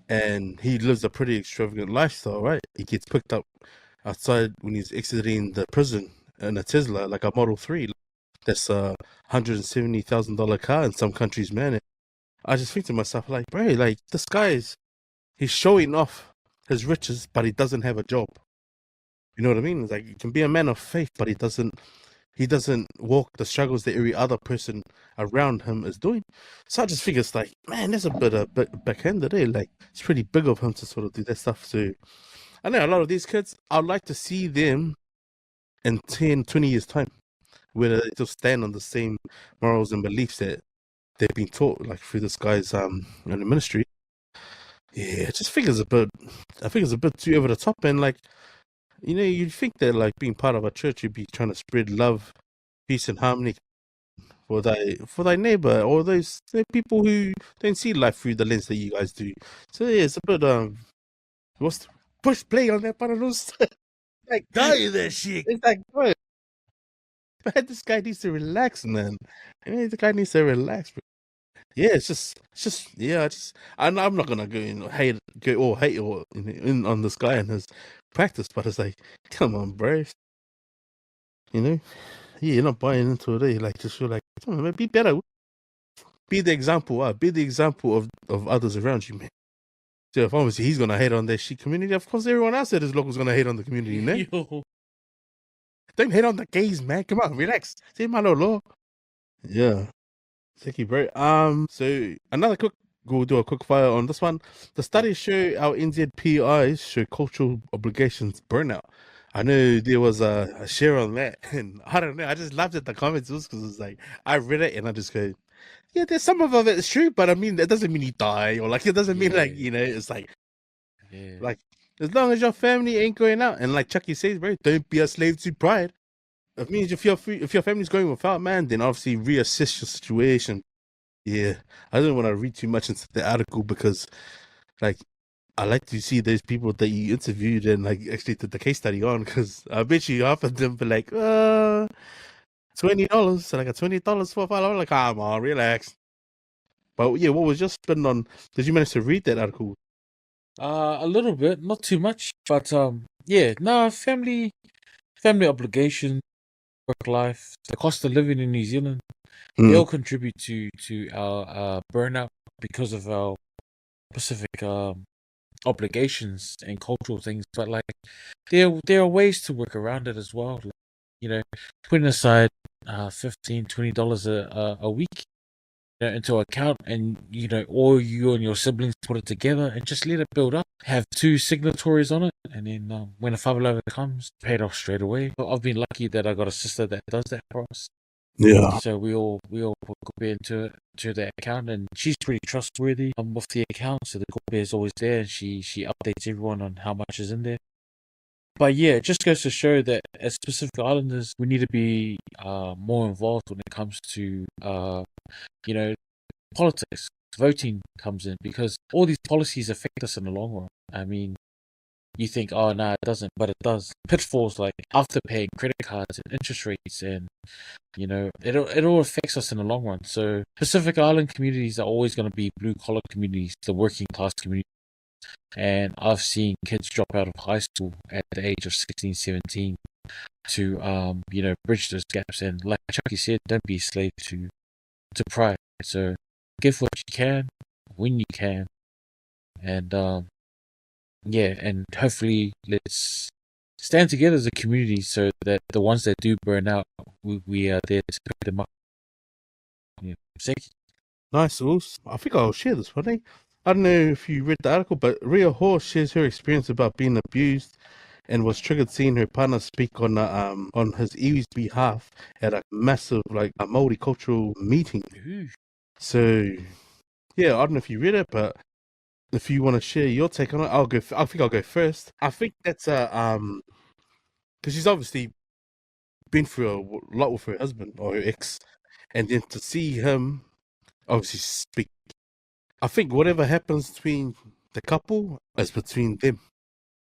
And he lives a pretty extravagant lifestyle, right? He gets picked up outside when he's exiting the prison in a Tesla, like a Model 3. That's a $170,000 car in some countries, man. I just think to myself, bro, this guy he's showing off his riches, but he doesn't have a job. You know what I mean? It's he can be a man of faith, but he doesn't walk the struggles that every other person around him is doing. So I just figure it's man, that's a bit backhanded, eh? It's pretty big of him to sort of do that stuff. So I know a lot of these kids, I'd like to see them in 10, 20 years' time, where they still stand on the same morals and beliefs that they've been taught through this guy's in the ministry. Yeah, I think it's a bit too over the top, and you'd think that being part of a church, you'd be trying to spread love, peace, and harmony for thy neighbor or those people who don't see life through the lens that you guys do. So yeah, it's a bit what's the push play on that part of those Die that shit. It's bro, man, this guy needs to relax, man. The guy needs to relax, bro. Yeah, it's just yeah. I'm not gonna go all hate or in on this guy and his practice, but it's come on, bro. Yeah, you're not buying into it. Just feel come on, man, be better. Be the example. Be the example of others around you, man. So if obviously he's gonna hate on their shit community, of course everyone else that is local is gonna hate on the community, man. Don't hate on the gays, man. Come on, relax. Say my law. Yeah. Thank you, bro. So we'll do a quick fire on this one. The studies show our NZPIs show cultural obligations burnout. I know there was a share on that, and I don't know. I just laughed at the comments because it's I read it and I just go, yeah, there's some of it is true, but I mean that doesn't mean you die or it doesn't mean it's yeah. As long as your family ain't going out and Chucky says, bro, don't be a slave to pride. It means if your family's going without, man, then obviously reassess your situation. Yeah, I didn't want to read too much into the article because, I like to see those people that you interviewed and actually did the case study on because I bet you half of them be $20, so a $20 for a file. I'm like, come on, relax. But yeah, what was your spin on? Did you manage to read that article? A little bit, not too much, but yeah, no, family obligation, work life, the cost of living in New Zealand, they all contribute to our burnout because of our specific obligations and cultural things. But there are ways to work around it as well. Putting aside $15-$20 a week into account, and or you and your siblings put it together and just let it build up. Have 2 signatories on it, and then when a $5 comes, pay it off straight away. But I've been lucky that I got a sister that does that for us. Yeah. So we all put Kobe into the account, and she's pretty trustworthy with the account. So the Kobe is always there, and she updates everyone on how much is in there. But yeah, it just goes to show that as Pacific Islanders, we need to be more involved when it comes to politics, voting comes in, because all these policies affect us in the long run. I mean, you think, oh, no, it doesn't, but it does. Pitfalls like afterpay, credit cards, and interest rates, and it all affects us in the long run. So Pacific Island communities are always going to be blue collar communities, the working class community. And I've seen kids drop out of high school at the age of 16, 17 to bridge those gaps. And like Chucky said, don't be a slave to pride. So give what you can when you can, and and hopefully let's stand together as a community so that the ones that do burn out, we are there to pick them up. Yeah, thank you. Nice, Us. I think I'll share this one. I don't know if you read the article, but Rhea Hall shares her experience about being abused and was triggered seeing her partner speak on his iwi's behalf at a massive a multicultural meeting. Ooh. So yeah, I don't know if you read it, but if you want to share your take on it, I'll go. I think I'll go first. I think that's because she's obviously been through a lot with her husband or her ex, and then to see him obviously speak. I think whatever happens between the couple is between them.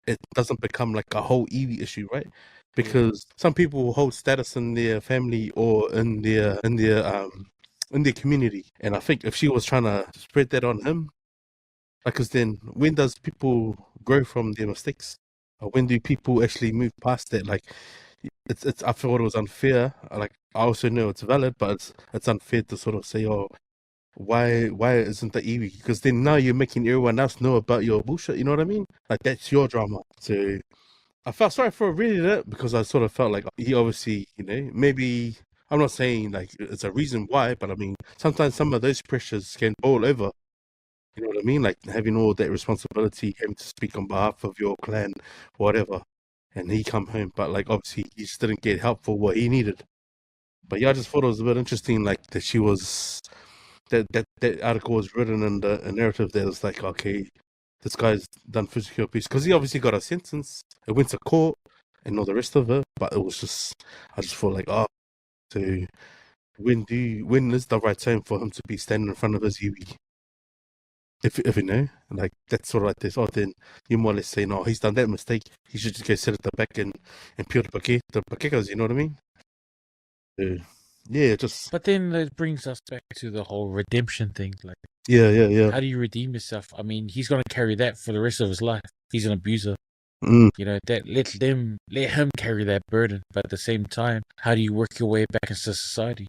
It doesn't become like a whole iwi issue, right? Because some people will hold status in their family or in their community, and I think if she was trying to spread that on him, because then when does people grow from their mistakes? Or when do people actually move past that? Like, it's. I thought it was unfair. Like, I also know it's valid, but it's unfair to sort of say, oh, why isn't that iwi? Because then now you're making everyone else know about your bullshit. You know what I mean? Like, that's your drama. So I felt sorry for reading it because I sort of felt like he obviously, maybe I'm not saying like it's a reason why, but I mean sometimes some of those pressures can boil over. You know what I mean? Like having all that responsibility, having to speak on behalf of your clan, whatever. And he come home, but like obviously he just didn't get help for what he needed. But yeah, I just thought it was a bit interesting, like that she was that article was written in a narrative that was like, okay, this guy's done physical abuse because he obviously got a sentence. It went to court and all the rest of it. But it was just, I just felt like, oh, so when is the right time for him to be standing in front of his iwi? If you know, like that's sort of like this. Oh, then you more or less say, no, he's done that mistake. He should just go sit at the back and peel the paquetas. You know what I mean? Yeah, just. But then it brings us back to the whole redemption thing. Like, yeah. How do you redeem yourself? I mean, he's gonna carry that for the rest of his life. He's an abuser. Mm. That let him carry that burden. But at the same time, how do you work your way back into society?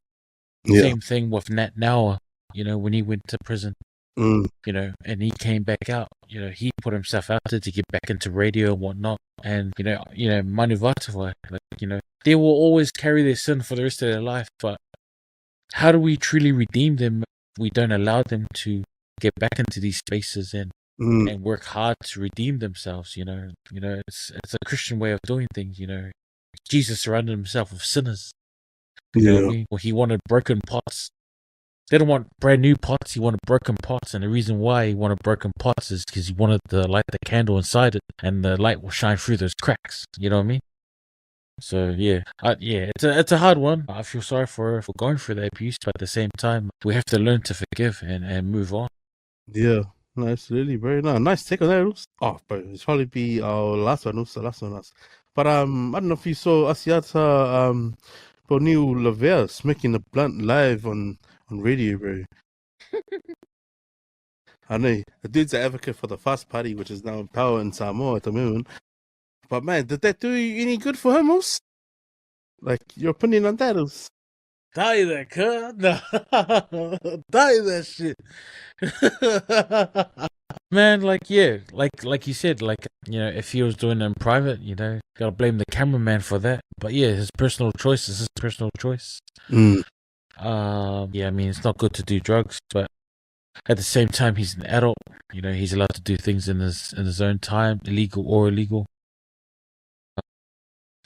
Yeah. Same thing with Nat Noah. When he went to prison. Mm. And he came back out. He put himself out there to get back into radio and whatnot. And Manu Vatavai, they will always carry their sin for the rest of their life. But how do we truly redeem them if we don't allow them to get back into these spaces and work hard to redeem themselves? It's a Christian way of doing things. Jesus surrounded himself with sinners. You know what I mean? Well, he wanted broken pots. They don't want brand new pots. He wanted broken pots, and the reason why he wanted broken pots is because he wanted to light the candle inside it, and the light will shine through those cracks. You know what I mean? So yeah, it's a hard one. I feel sorry for going through that abuse, but at the same time, we have to learn to forgive and move on. Yeah, no, absolutely, very nice take on that, Roos. Oh, bro, it's probably be our last one, the last one. But I don't know if you saw Asiata Neil Lavelle smoking a blunt live on radio, bro. I know the dude's an advocate for the Fast Party, which is now in power in Samoa at the moment. But man, did that do you any good for him, Roos? Like your opinion on that is? Die that, cuz. No. Die that shit. Man, like you said, if he was doing it in private, gotta blame the cameraman for that. But yeah, his personal choice is his personal choice. I mean, it's not good to do drugs, but at the same time, he's an adult. He's allowed to do things in his own time, illegal or illegal.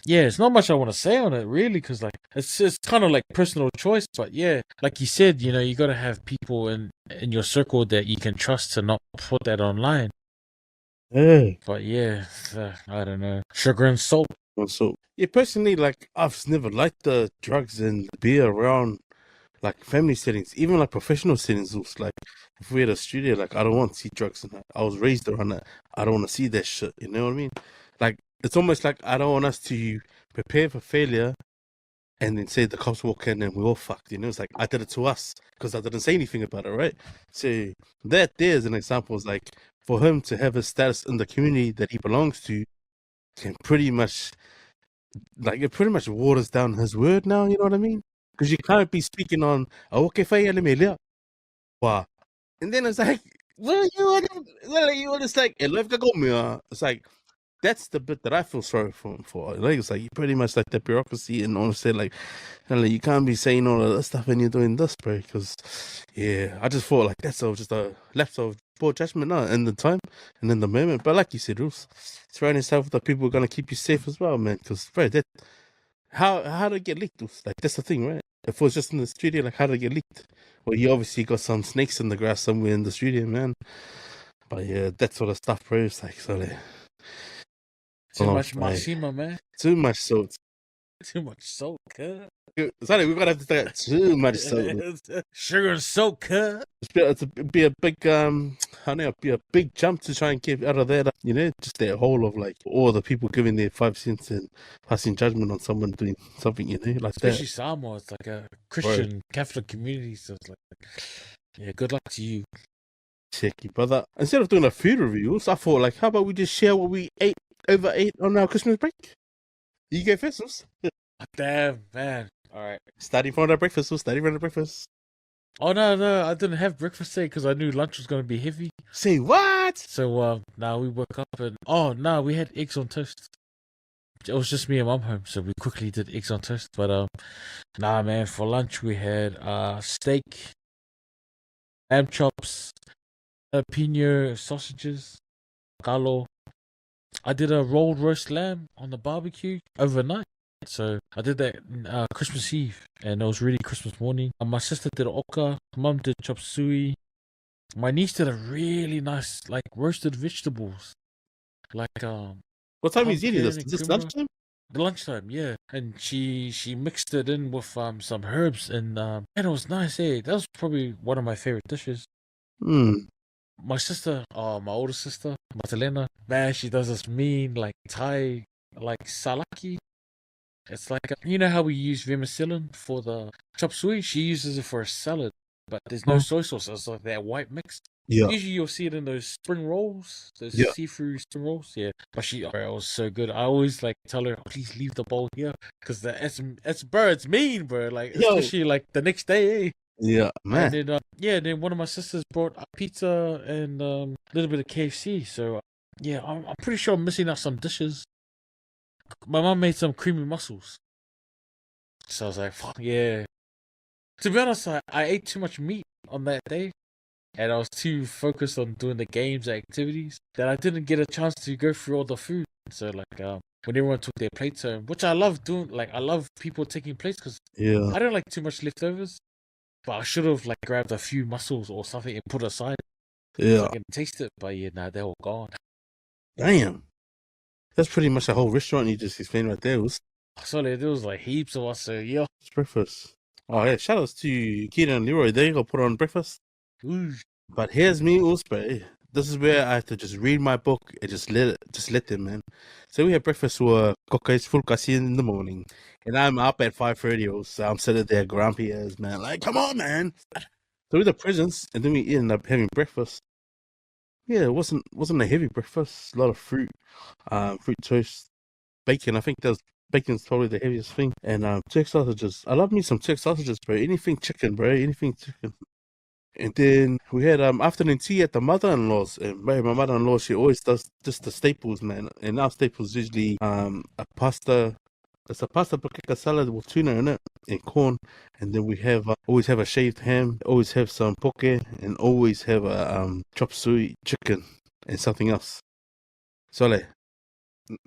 Yeah, it's not much I want to say on it, really, because it's kind of like personal choice. But yeah, like you said, you got to have people in your circle that you can trust to not put that online. Yeah. But yeah, I don't know, sugar and salt. So yeah, personally, like I've never liked the drugs and beer around like family settings, even like professional settings. It's like if we had a studio, like I don't want to see drugs and that. I was raised around that. I don't want to see that shit. You know what I mean? Like it's almost like I don't want us to prepare for failure and then say the cops walk in and we're all fucked. You know, it's like I did it to us because I didn't say anything about it, right? So that there's an example. Is like for him to have his status in the community that he belongs to can pretty much like it pretty much waters down his word now. You know what I mean? Because you can't be speaking on okay, wow. And then it's like, well, you want it's like, it's like that's the bit that I feel sorry for him for. Like it's like you pretty much like the bureaucracy and honestly like you can't be saying all of this stuff when you're doing this, bro. Because yeah, I just thought like that's all just a lapse of poor judgment now in the time and in the moment. But like you said, Rules, surround yourself with the people who are gonna keep you safe as well, man. Because bro, that how did it get leaked? Like that's the thing, right? If it was just in the studio, like how did it get leaked? Well, you obviously got some snakes in the grass somewhere in the studio, man. But yeah, that sort of stuff, bro. It's like so like, Too oh, much man. Mashima, man. Too much salt. Too much salt, cuz. Sorry, we're gonna have to start too much salt. Sugar and salt, cuz. It's be a big I don't know, be a big jump to try and get out of that, you know, just that whole of like all the people giving their 5 cents and passing judgment on someone doing something, you know, like Especially that. Samoa, it's like a Christian Catholic community, so it's like, yeah, good luck to you. Cheeky brother. Instead of doing a food reviews, I thought like, how about we just share what we ate on our Christmas break? You go first, Sus. Damn, man. All right. Starting from the breakfast, Sus. Starting from the breakfast. Oh, no, I didn't have breakfast today because I knew lunch was going to be heavy. Say what? So, now we woke up and, oh, no, we had eggs on toast. It was just me and Mum home, so we quickly did eggs on toast. But, nah, man, for lunch we had steak, lamb chops, jalapeno sausages, galo. I did a rolled roast lamb on the barbecue overnight. So I did that Christmas Eve, and it was really Christmas morning. My sister did oka, Mum did chop suey. My niece did a really nice like roasted vegetables, like What time is eating pumpkin this? and Is this creamer. lunchtime? Lunchtime, yeah. And she mixed it in with some herbs, and it was nice. Eh, that was probably one of my favorite dishes. My sister, my older sister, Matalena, man, she does this mean like Thai like salaki. It's like you know how we use vermicelli for the chop suey. She uses it for a salad, but there's no soy sauce. It's like that white mix. Yeah. Usually you'll see it in those spring rolls, those Yeah. seafood spring rolls. Yeah, but it was so good. I always like tell her, please leave the bowl here, because it's mean, bro. Like Yo. especially like the next day. Eh? Yeah, man. And then then one of my sisters brought a pizza and a little bit of KFC. So yeah, I'm pretty sure I'm missing out some dishes. My mom made some creamy mussels. So I was like, fuck yeah. To be honest, I ate too much meat on that day. And I was too focused on doing the games and activities that I didn't get a chance to go through all the food. So like when everyone took their plates home, which I love doing, like I love people taking plates because Yeah. I don't like too much leftovers. But I should have like grabbed a few mussels or something and put aside so Yeah. I can taste it. But yeah, nah, they're all gone. Damn. That's pretty much the whole restaurant you just explained right there. So there was like heaps of us. So yeah. It's breakfast. Oh yeah, shout outs to Kieran and Leroy. They go put on breakfast. Ooh. But here's me, Uspe. This is where I have to just read my book and just let them, man. So we had breakfast for Kokai's full kasi in the morning. And I'm up at 5:30, so I'm sitting there grumpy as man. Like, come on, man. So with the presents, and then we ended up having breakfast. Yeah, it wasn't a heavy breakfast. A lot of fruit, fruit toast, bacon. I think bacon's probably the heaviest thing. And turkey sausages. I love me some turkey sausages, bro. Anything chicken, bro. Anything chicken. And then we had afternoon tea at the mother-in-law's. And bro, my mother-in-law, she always does just the staples, man. And our staples usually a pasta. It's a pasta paprika salad with tuna in it and corn. And then we have always have a shaved ham, always have some poke, and always have a chop suey chicken and something else. So like,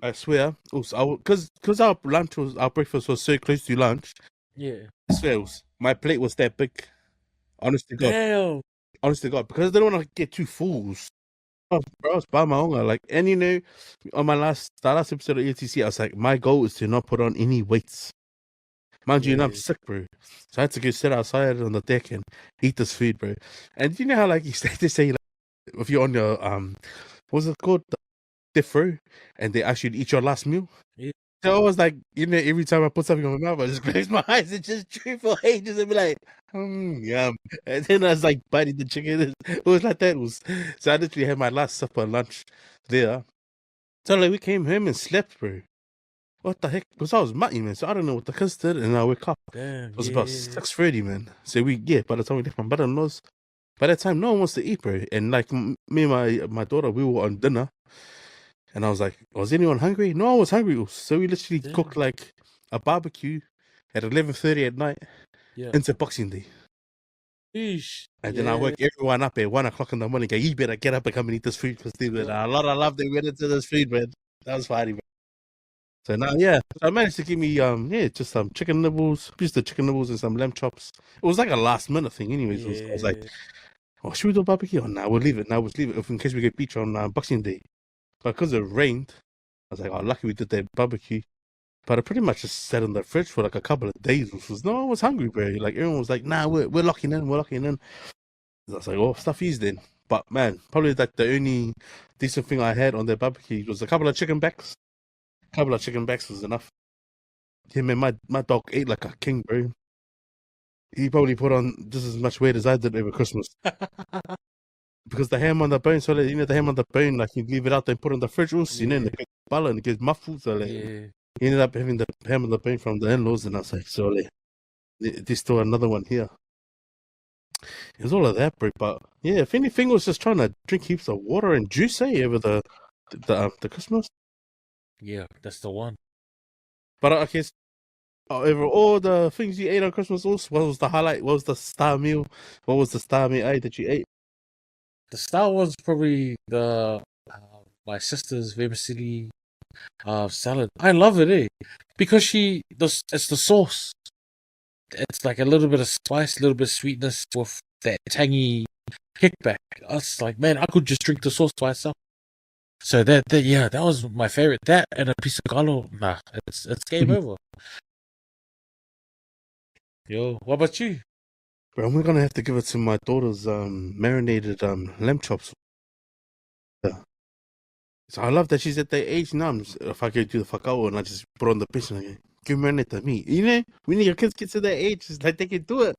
I swear, because our breakfast was so close to lunch. Yeah. I swear, my plate was that big. Honest to God. Damn. Honest to God, because I don't want to get too full. Bro, I was by my own. Like, and you know, on my last episode of ETC, I was like, my goal is to not put on any weights. Mind you, and I'm Yeah. sick, bro. So I had to go sit outside on the deck and eat this food, bro. And you know how like they say like if you're on your what's it called? Death row, and they ask you to eat your last meal. Yeah. So I was like, you know, every time I put something on my mouth, I just close my eyes and just chew for ages and be like, yum. And then I was like biting the chicken. It was like that. It was so I literally had my last supper lunch there. So like we came home and slept, bro. What the heck? Because I was mutty, man. So I don't know what the kids did, and I wake up. Damn. It was about 6:30, man. So by the time we left my brother-in-law's, by that time no one wants to eat, bro. And like me and my daughter, we were on dinner. And I was like, was anyone hungry? No one was hungry. So we literally cooked like a barbecue at 11:30 at night into Boxing Day. Eesh. And then I woke everyone up at 1 o'clock in the morning. Go, you better get up and come and eat this food because a lot of love they went into this food, man. That was funny, man. So now, so I managed to give me just some chicken nibbles, just the chicken nibbles and some lamb chops. It was like a last minute thing, anyways. I was like, oh, should we do a barbecue? Oh, no, we'll leave it. If in case we get beach on Boxing Day. But because it rained, I was like, oh, lucky we did that barbecue. But it pretty much just sat in the fridge for like a couple of days, which was no one was hungry, bro. Like everyone was like, nah, we're locking in. I was like, oh, stuff is then. But man, probably like the only decent thing I had on that barbecue was a couple of chicken backs. A couple of chicken backs was enough. Yeah, man, my dog ate like a king, bro. He probably put on just as much weight as I did over Christmas. Because the ham on the bone, so like, you know, the ham on the bone, like you leave it out there and put it in the fridge, you know, and it gets bala and it gets muffled. So like, he ended up having the ham on the bone from the in-laws, and I was like, so like, there's still another one here. It was all of that, bro. But yeah, if anything, was just trying to drink heaps of water and juice, over the Christmas. Yeah, that's the one. But I guess over all the things you ate on Christmas, what was the highlight? What was the star meal? What was the star meal that you ate? The star was probably the my sister's vermicelli salad. I love it, because it's the sauce. It's like a little bit of spice, a little bit of sweetness with that tangy kickback. I was like, man, I could just drink the sauce by itself. So that was my favorite. That and a piece of galo. Nah, it's game over. Yo, what about you? Bro, we're gonna have to give it to my daughter's marinated lamb chops. Yeah. So I love that she's at that age now. If I go do the Faikava and I just put on the pitch and I go, give marinate to me. You know, when your kids get to that age, it's like they can do it.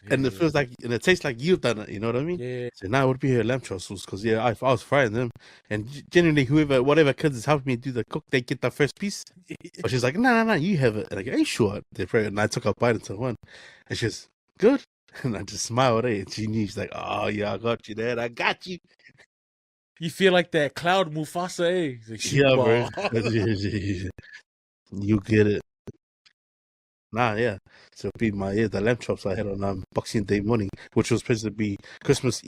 And it feels like, and it tastes like you've done it, you know what I mean? Yeah. So now it would be her lamb chops because I was frying them, and generally whatever kids is helping me do the cook, they get the first piece. But she's like, no, you have it. And I go, are you sure? And I took a bite into one, and she's good. And I just smiled at her, and she knew. She's like, oh yeah, I got you, Dad. I got you. You feel like that Cloud Mufasa, Like, yeah, bro. You get it. Nah, yeah. So it'd be the lamb chops I had on Boxing Day morning, which was supposed to be Christmas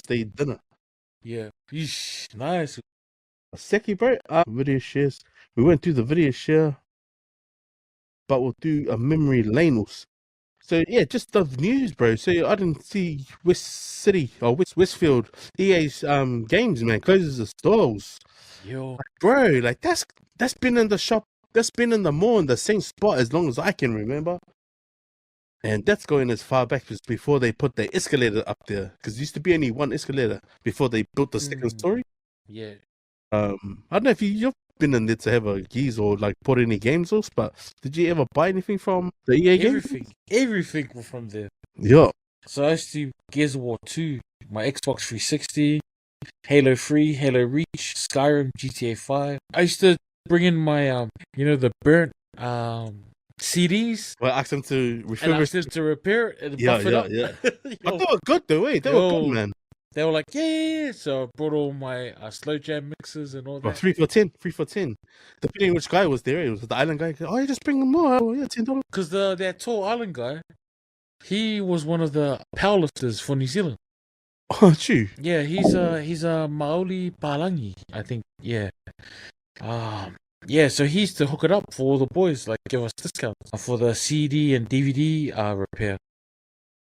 Day dinner. Yeah. Eesh, nice. Seki, bro. Video shares. We went through the video share, but we'll do a memory lane also. So yeah, just the news, bro. So I didn't see Westfield EA's games, man, closes the stores. Yo, bro, like that's been in the shop. That's been in the mall in the same spot as long as I can remember. And that's going as far back as before they put the escalator up there. Because there used to be only one escalator before they built the second story. Yeah. I don't know if you've been in there to have a geese or like put any games else, but did you ever buy anything from the EA game? Everything was from there. Yeah. So I used to Gears of War 2, my Xbox 360, Halo 3, Halo Reach, Skyrim, GTA 5. I used to bring in my the burnt CDs. Well, ask them to refurbish. And ask them to repair it and buff it up. Yeah. But they were good though, eh? They were good, man. They were like, yeah. So I brought all my slow jam mixers and all that. 3 for 10. Depending which guy was there, it was the island guy. Oh, you just bring them more. Oh, yeah, $10. Because that tall island guy, he was one of the powerlifters for New Zealand. Oh, true. Yeah, he's a Maoli Palangi, I think. Yeah. Yeah, so he used to hook it up for all the boys, like give us discounts for the CD and DVD repair.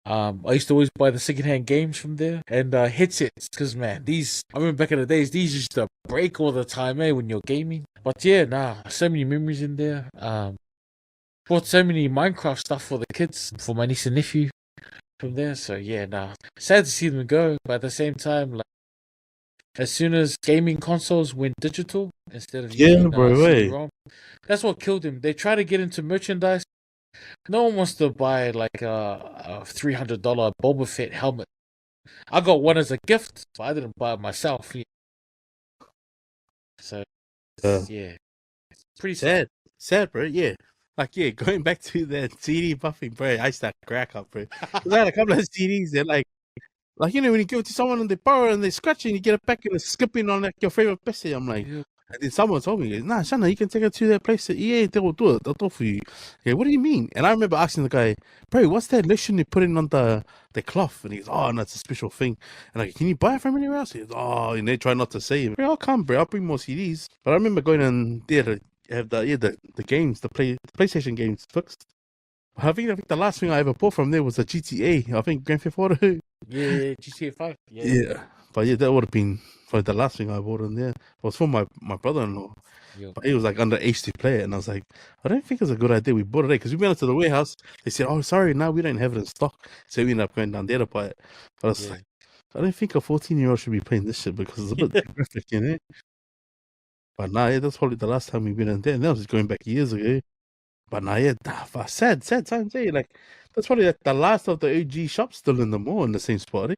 I used to always buy the secondhand games from there and headsets, because man, I remember back in the days, these used to break all the time, when you're gaming. But yeah, so many memories in there. bought so many Minecraft stuff for the kids, for my niece and nephew from there. So yeah, nah, sad to see them go, but at the same time, like as soon as gaming consoles went digital instead of Yeah, using bro. Hey. CD-ROM, that's what killed him. They try to get into merchandise. No one wants to buy like a $300 Boba Fett helmet. I got one as a gift, but I didn't buy it myself. So yeah, pretty sad. Sad, bro. Yeah. Like, yeah, going back to that CD buffing, bro, I used to crack up, bro. 'Cause I had a couple of CDs that, like, you know, when you give it to someone and they borrow and they scratch it and you get it back and it's skipping on, like, your favorite PC. I'm like, Yeah. and then someone told me, nah, Shana, you can take it to that place at EA, they will do it. They'll do it for you. Yeah, what do you mean? And I remember asking the guy, bro, what's that lotion they put in on the cloth? And he goes, oh, no, it's a special thing. And I'm like, can you buy it from anywhere else? He goes, oh, and they try not to say it. Bro, I'll come, bro. I'll bring more CDs. But I remember going in there to have the games, the PlayStation games fixed. I think the last thing I ever bought from there was a GTA. I think Grand Theft Auto. Yeah, GTA 5. Yeah. But yeah, that would have been for the last thing I bought in there. It was for my brother-in-law. Yeah. But he was like under age to play it. And I was like, I don't think it's a good idea. We bought it because we went into the warehouse. They said, oh, sorry, now we don't have it in stock. So we ended up going down there to buy it. But I was Yeah. like, I don't think a 14-year-old should be playing this shit because it's a bit graphic, you know? But nah, yeah, that's probably the last time we went in there. And that was going back years ago. But nah, yeah, sad times, eh? Like, that's probably like the last of the OG shops still in the mall in the same spot, eh?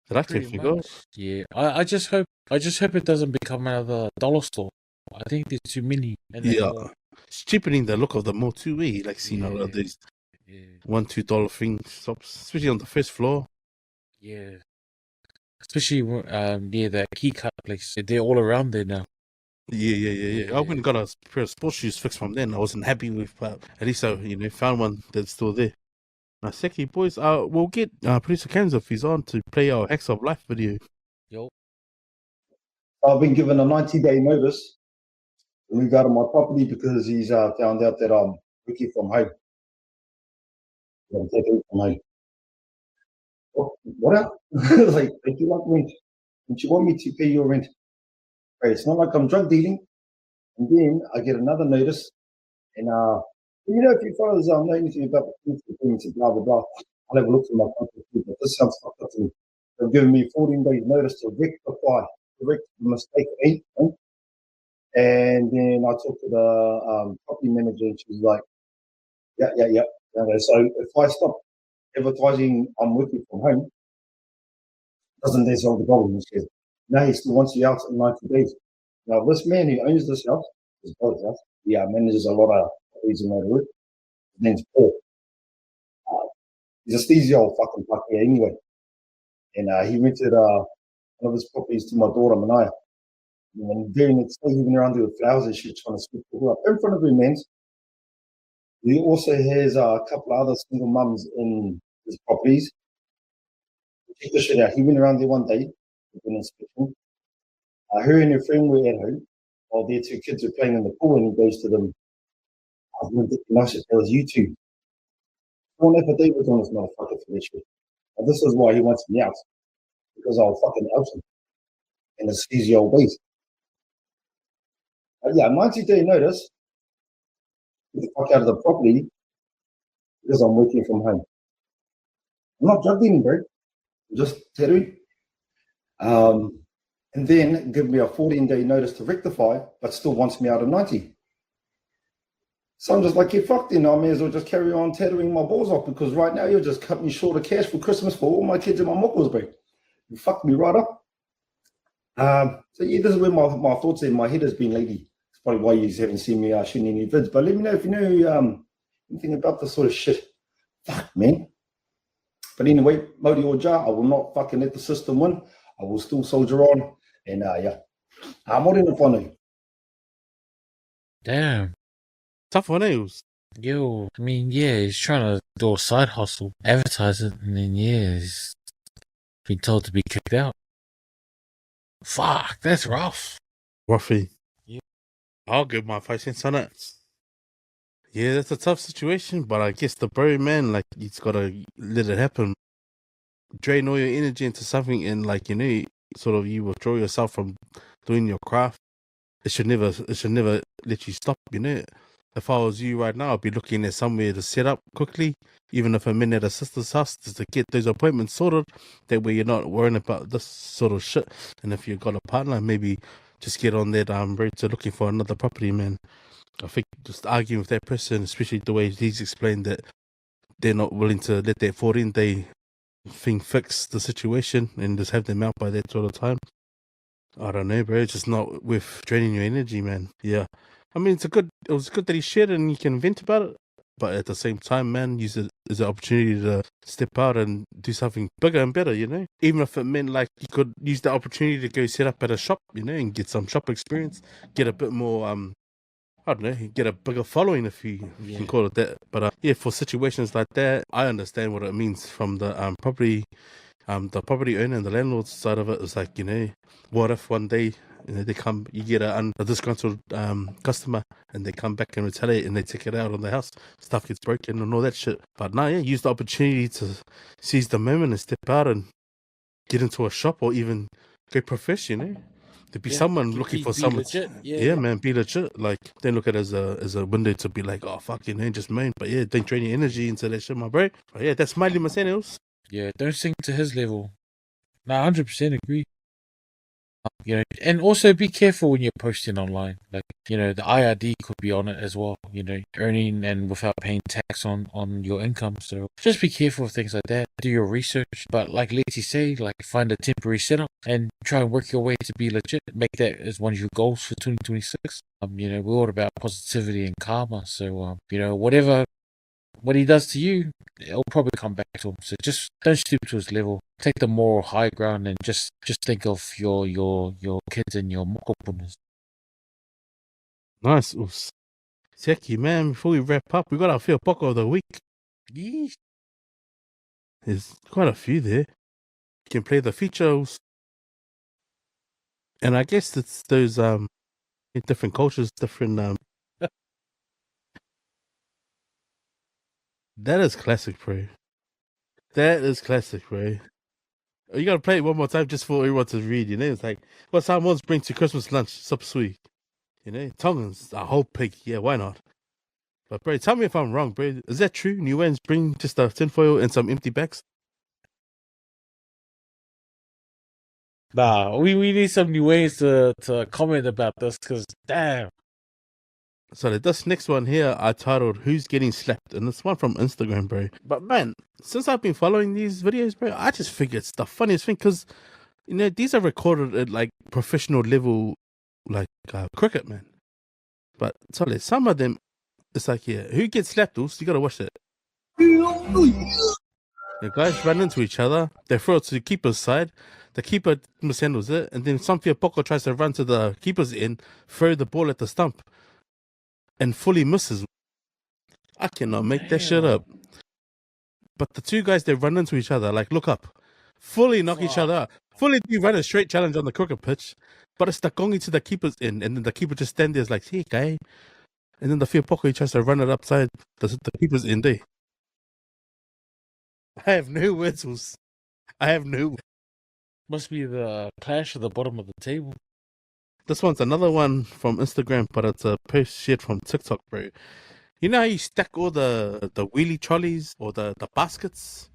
That I can Pretty figure out. much. Yeah. I just hope it doesn't become another dollar store. I think there's too many. In that Yeah. mall. It's cheapening the look of the mall too, eh? Like, seeing a lot of Yeah. these Yeah. $1-2 things shops, especially on the first floor. Yeah. Especially near that key cut place. They're all around there now. Yeah. I went and got a pair of sports shoes fixed from then. I wasn't happy with, but at least I, found one that's still there. Now, Seki boys, we'll get producer Kenzo if he's on to play our Hacks of Life video. Yo. I've been given a 90-day notice to move out of my property because he's found out that I'm working from home. I'm taking from home. What up? Like, if you like rent, don't you want me to pay your rent? Hey, it's not like I'm drug dealing. And then I get another notice, and if you fellas know anything about the things, blah blah blah, I'll have a look through my contract. But this sounds fucked up to me. They've given me 14 days notice to correct the mistake, right? And then I talked to the property manager, and she was like, yeah. Okay, so if I stop advertising I'm working from home, doesn't that solve the problem? He says, no, he still wants you out in 90 days. Now, this man who owns this house, his brother's house, manages a lot of properties in that work. His name's Paul. He's a steezy old fucking fucker anyway. And he rented one of his properties to my daughter, Manaya. And then during the day, he went around there with flowers and shit, trying to speak to her up in front of her man. He also has a couple of other single mums in his properties. Check this shit out. He went around there one day with an inspection. Her and her friend were at home while their two kids were playing in the pool, and he goes to them, I was going to nice if that was you two. One affidavit on this motherfucker for this shit. And this is why he wants me out. Because I'll fucking out him in his easy old ways. 90-day notice. Get the fuck out of the property because I'm working from home. I'm not drug dealing, bro. I'm just tattooing. And then give me a 14-day notice to rectify, but still wants me out of 90. So I'm just like, you fucked in. I may as well just carry on tattooing my balls off because right now you're just cutting me short of cash for Christmas for all my kids and my muckles, bro. You fucked me right up. So yeah, this is where my thoughts in my head has been lately. It's probably why you haven't seen me shooting any vids. But let me know if you know anything about this sort of shit. Fuck, man. But anyway, Modi or Ja, I will not fucking let the system win. I will still soldier on. And I'm all in the fun. Damn. Tough on nails. Yo, I mean, yeah, he's trying to do a side hustle, advertise it, and then, yeah, he's been told to be kicked out. Fuck, that's rough. Roughy. Yeah. I'll give my 5 cents on it. Yeah, that's a tough situation, but I guess the bro, man, like, he's got to let it happen. Drain all your energy into something and, like, sort of you withdraw yourself from doing your craft. It should never let you stop, if I was you right now, I'd be looking at somewhere to set up quickly, even if I'm in at a sister's house, just to get those appointments sorted. That way you're not worrying about this sort of shit. And if you've got a partner, maybe just get on that road to looking for another property, man. I think just arguing with that person, especially the way he's explained that they're not willing to let that 14-day thing fix the situation and just have them out by that sort of time. I don't know, bro. It's just not worth draining your energy, man. Yeah. I mean, it was good that he shared it and you can vent about it. But at the same time, man, use it as an opportunity to step out and do something bigger and better, you know? Even if it meant like you could use the opportunity to go set up at a shop, you know, and get some shop experience, get a bit more, I don't know, get a bigger following if you can call it that. But yeah, for situations like that, I understand what it means from the property owner and the landlord side of it. Is like, you know, what if one day, you know, you get a disgruntled customer and they come back and retaliate and they take it out on the house, stuff gets broken and all that shit. But no, yeah, use the opportunity to seize the moment and step out and get into a shop or even go professional, you know. To be someone looking for someone, man, be legit. Like, don't look at it as a window to be like, oh fuck, you know, just main. But yeah, don't drain your energy into that shit, my bro. But yeah, that's Miley Macenos. Yeah, don't sink to his level. No, 100% agree. You know, and also be careful when you're posting online. Like, you know, the IRD could be on it as well. You know, earning and without paying tax on your income. So just be careful of things like that. Do your research. But like Leti say, like find a temporary setup and try and work your way to be legit. Make that as one of your goals for 2026. You know, we're all about positivity and karma. So you know, what he does to you, it'll probably come back to him. So just don't stoop to his level. Take the moral high ground and just think of your kids and your mokopunas. Nice. Seki, man, before we wrap up, we got our Fia Poko of the week. Yeesh. There's quite a few there. You can play the features. And I guess it's those different cultures, different That is classic, bro. That is classic, bro. You gotta play it one more time just for everyone to read, you know? It's like, what Samoans bring to Christmas lunch? Sup sweet. You know? Tongans, a whole pig. Yeah, why not? But, bro, tell me if I'm wrong, bro. Is that true? Niueans bring just a tinfoil and some empty bags? Nah, we need some new ways to comment about this because, damn. So this next one here, I titled "Who's Getting Slapped," and it's one from Instagram, bro. But man, since I've been following these videos, bro, I just figure it's the funniest thing because, you know, these are recorded at like professional level, like cricket, man. But sorry, some of them, it's like, yeah, who gets slapped? You gotta watch that. The guys run into each other. They throw it to the keeper's side. The keeper mishandles it, and then some Fia Poko tries to run to the keeper's end, throw the ball at the stump, and fully misses. I cannot make that shit up. But the two guys, they run into each other, like, look up, fully knock each other out, fully do run a straight challenge on the cricket pitch, but it's the kongi to the keeper's end, and then the keeper just stands there, like, hey, guy. And then the Fia Poko tries to run it upside the keeper's end there. I have no words. I have no. Must be the clash at the bottom of the table. This one's another one from Instagram, but it's a post shared from TikTok, bro. You know how you stack all the wheelie trolleys or the baskets?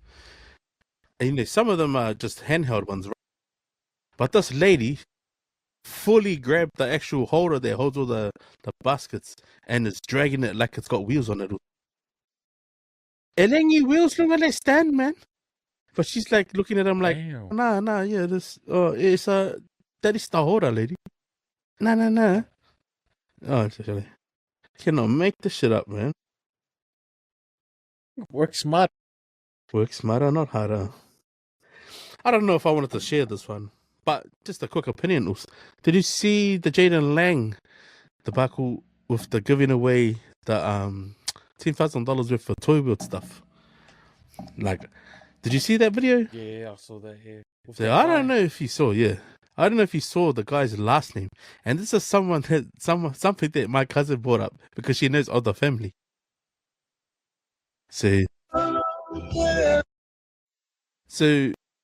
And, you know, some of them are just handheld ones, right? But this lady fully grabbed the actual holder that holds all the baskets and is dragging it like it's got wheels on it. And then you wheels look at that stand, man. But she's like looking at him like, nah, yeah, this, it's that is the holder, lady. Nah. Oh, actually, cannot make this shit up, man. Work smart. Work smarter, not harder. I don't know if I wanted to share this one, but just a quick opinion. Did you see the Jaden Lang debacle with the giving away the $10,000 worth of toy wheel stuff? Like, did you see that video? Yeah, I saw that here. Yeah, I don't know if you saw. Yeah, I don't know if you saw the guy's last name. And this is something that my cousin brought up because she knows all the family. So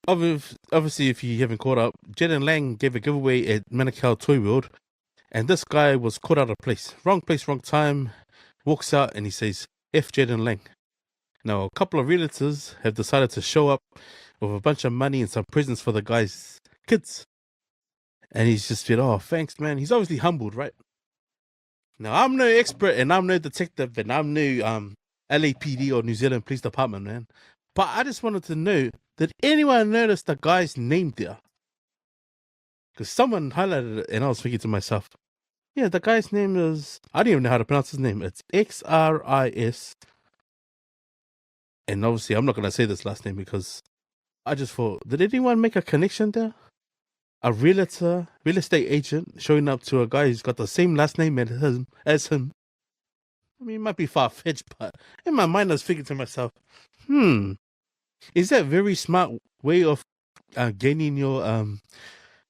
obviously, if you haven't caught up, Jaden Lang gave a giveaway at Manukau Toy World, and this guy was caught out of place. Wrong place, wrong time. walks out and he says, F Jaden Lang. Now, a couple of relatives have decided to show up with a bunch of money and some presents for the guy's kids. And he's just been, oh, thanks, man. He's obviously humbled, right? Now, I'm no expert and I'm no detective and I'm no LAPD or New Zealand Police Department, man. But I just wanted to know, did anyone notice the guy's name there? Because someone highlighted it and I was thinking to myself, yeah, the guy's name is, I don't even know how to pronounce his name. It's Xris. And obviously, I'm not going to say this last name because I just thought, did anyone make a connection there? A realtor, real estate agent showing up to a guy who's got the same last name as him. I mean, it might be far-fetched, but in my mind, I was thinking to myself, is that a very smart way of gaining your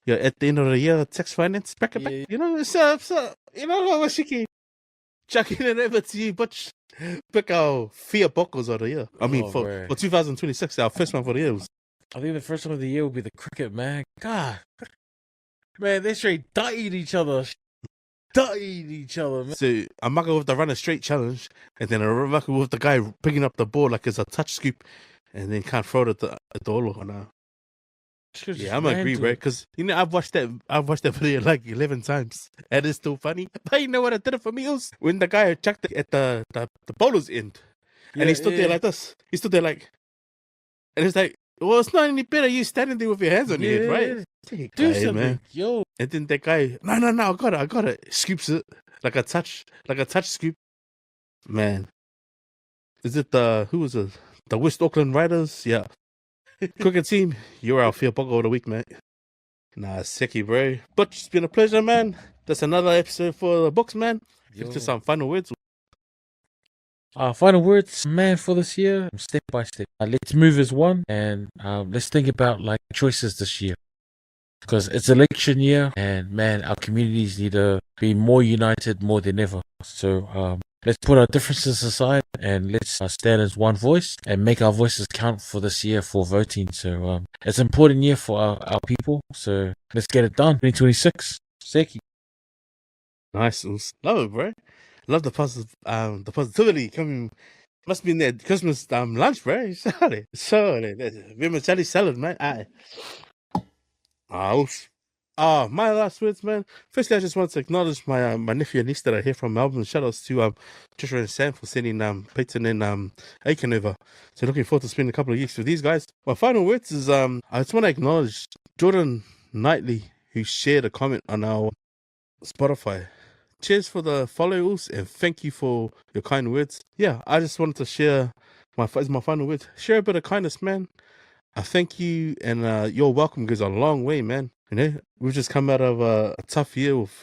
at the end of the year tax finance bracket back? You know, so you know what, Shiki? Chucking it over to you, but pick our Fia Pokos of the year. I mean, for 2026, our first one for the year was. I think the first one of the year will be the cricket, man. God, man, they straight died each other. Man. So a mugger with the run a straight challenge, and then a mugger with the guy picking up the ball like it's a touch scoop, and then can't throw it at the Olo. Yeah, I'm agree, bro. Because you know I've watched that video like 11 times, and it's still funny. But you know what it did it for me was when the guy chucked it at the bowler's end, and he stood there like this. He stood there like, and it's like, well, it's not any better you standing there with your hands on your head, right? Do something, man. Yo. And then that guy, no, I got it. Scoops it like a touch scoop. Man, is it who was it? The West Auckland Riders? Yeah. Cricket team, you're our Fia Poko of the week, mate. Nah, sicky, bro. But it's been a pleasure, man. That's another episode for the books, man. Just some final words. Final words, man, for this year, step by step. Let's move as one, and let's think about like choices this year, because it's election year, and man, our communities need to be more united more than ever. So let's put our differences aside and let's stand as one voice and make our voices count for this year for voting. So it's an important year for our people. So let's get it done. 2026. Seki. Nice. Love it, bro. Love the positivity coming. Must be in that Christmas lunch, bro. Sorry. Vermicelli salad, man. My last words, man. Firstly, I just want to acknowledge my nephew and niece that are here from Melbourne. Shoutouts to Joshua and Sam for sending Peyton and Aiken over. So looking forward to spending a couple of weeks with these guys. My final words is I just want to acknowledge Jordan Knightley, who shared a comment on our Spotify. Cheers for the follows and thank you for your kind words. Yeah, I just wanted to share my final words. Share a bit of kindness, man. I thank you, and your welcome goes a long way, man. You know, we've just come out of a tough year with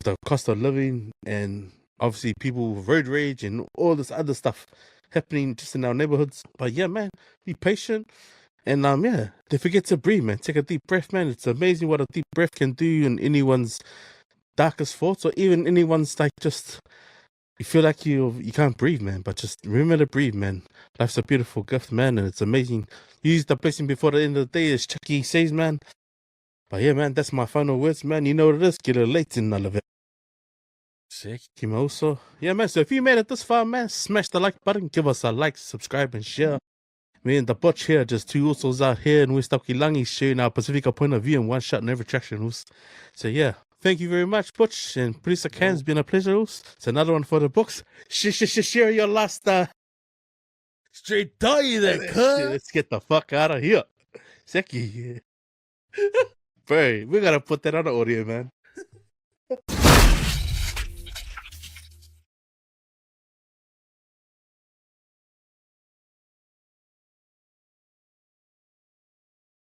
the cost of living and obviously people with road rage and all this other stuff happening just in our neighborhoods. But yeah, man, be patient. And don't forget to breathe, man. Take a deep breath, man. It's amazing what a deep breath can do in anyone's darkest thoughts, or even anyone's like just you feel like you can't breathe, man. But just remember to breathe, man. Life's a beautiful gift, man, and it's amazing. Use the blessing before the end of the day, as Chucky says, man. But yeah, man, that's my final words, man. You know what it is. Get a late in all of it. Sick. Also, yeah, man. So if you made it this far, man, smash the like button, give us a like, subscribe, and share. Me and the butch here, just two usos out here in West Auckland, sharing our Pacifica point of view and one shot in every traction. So yeah. Thank you very much, Butch, and Producer Can's been a pleasure. It's another one for the books. Share your last straight die there, let's get the fuck out of here. Seki. Bro, we gotta put that on the audio, man.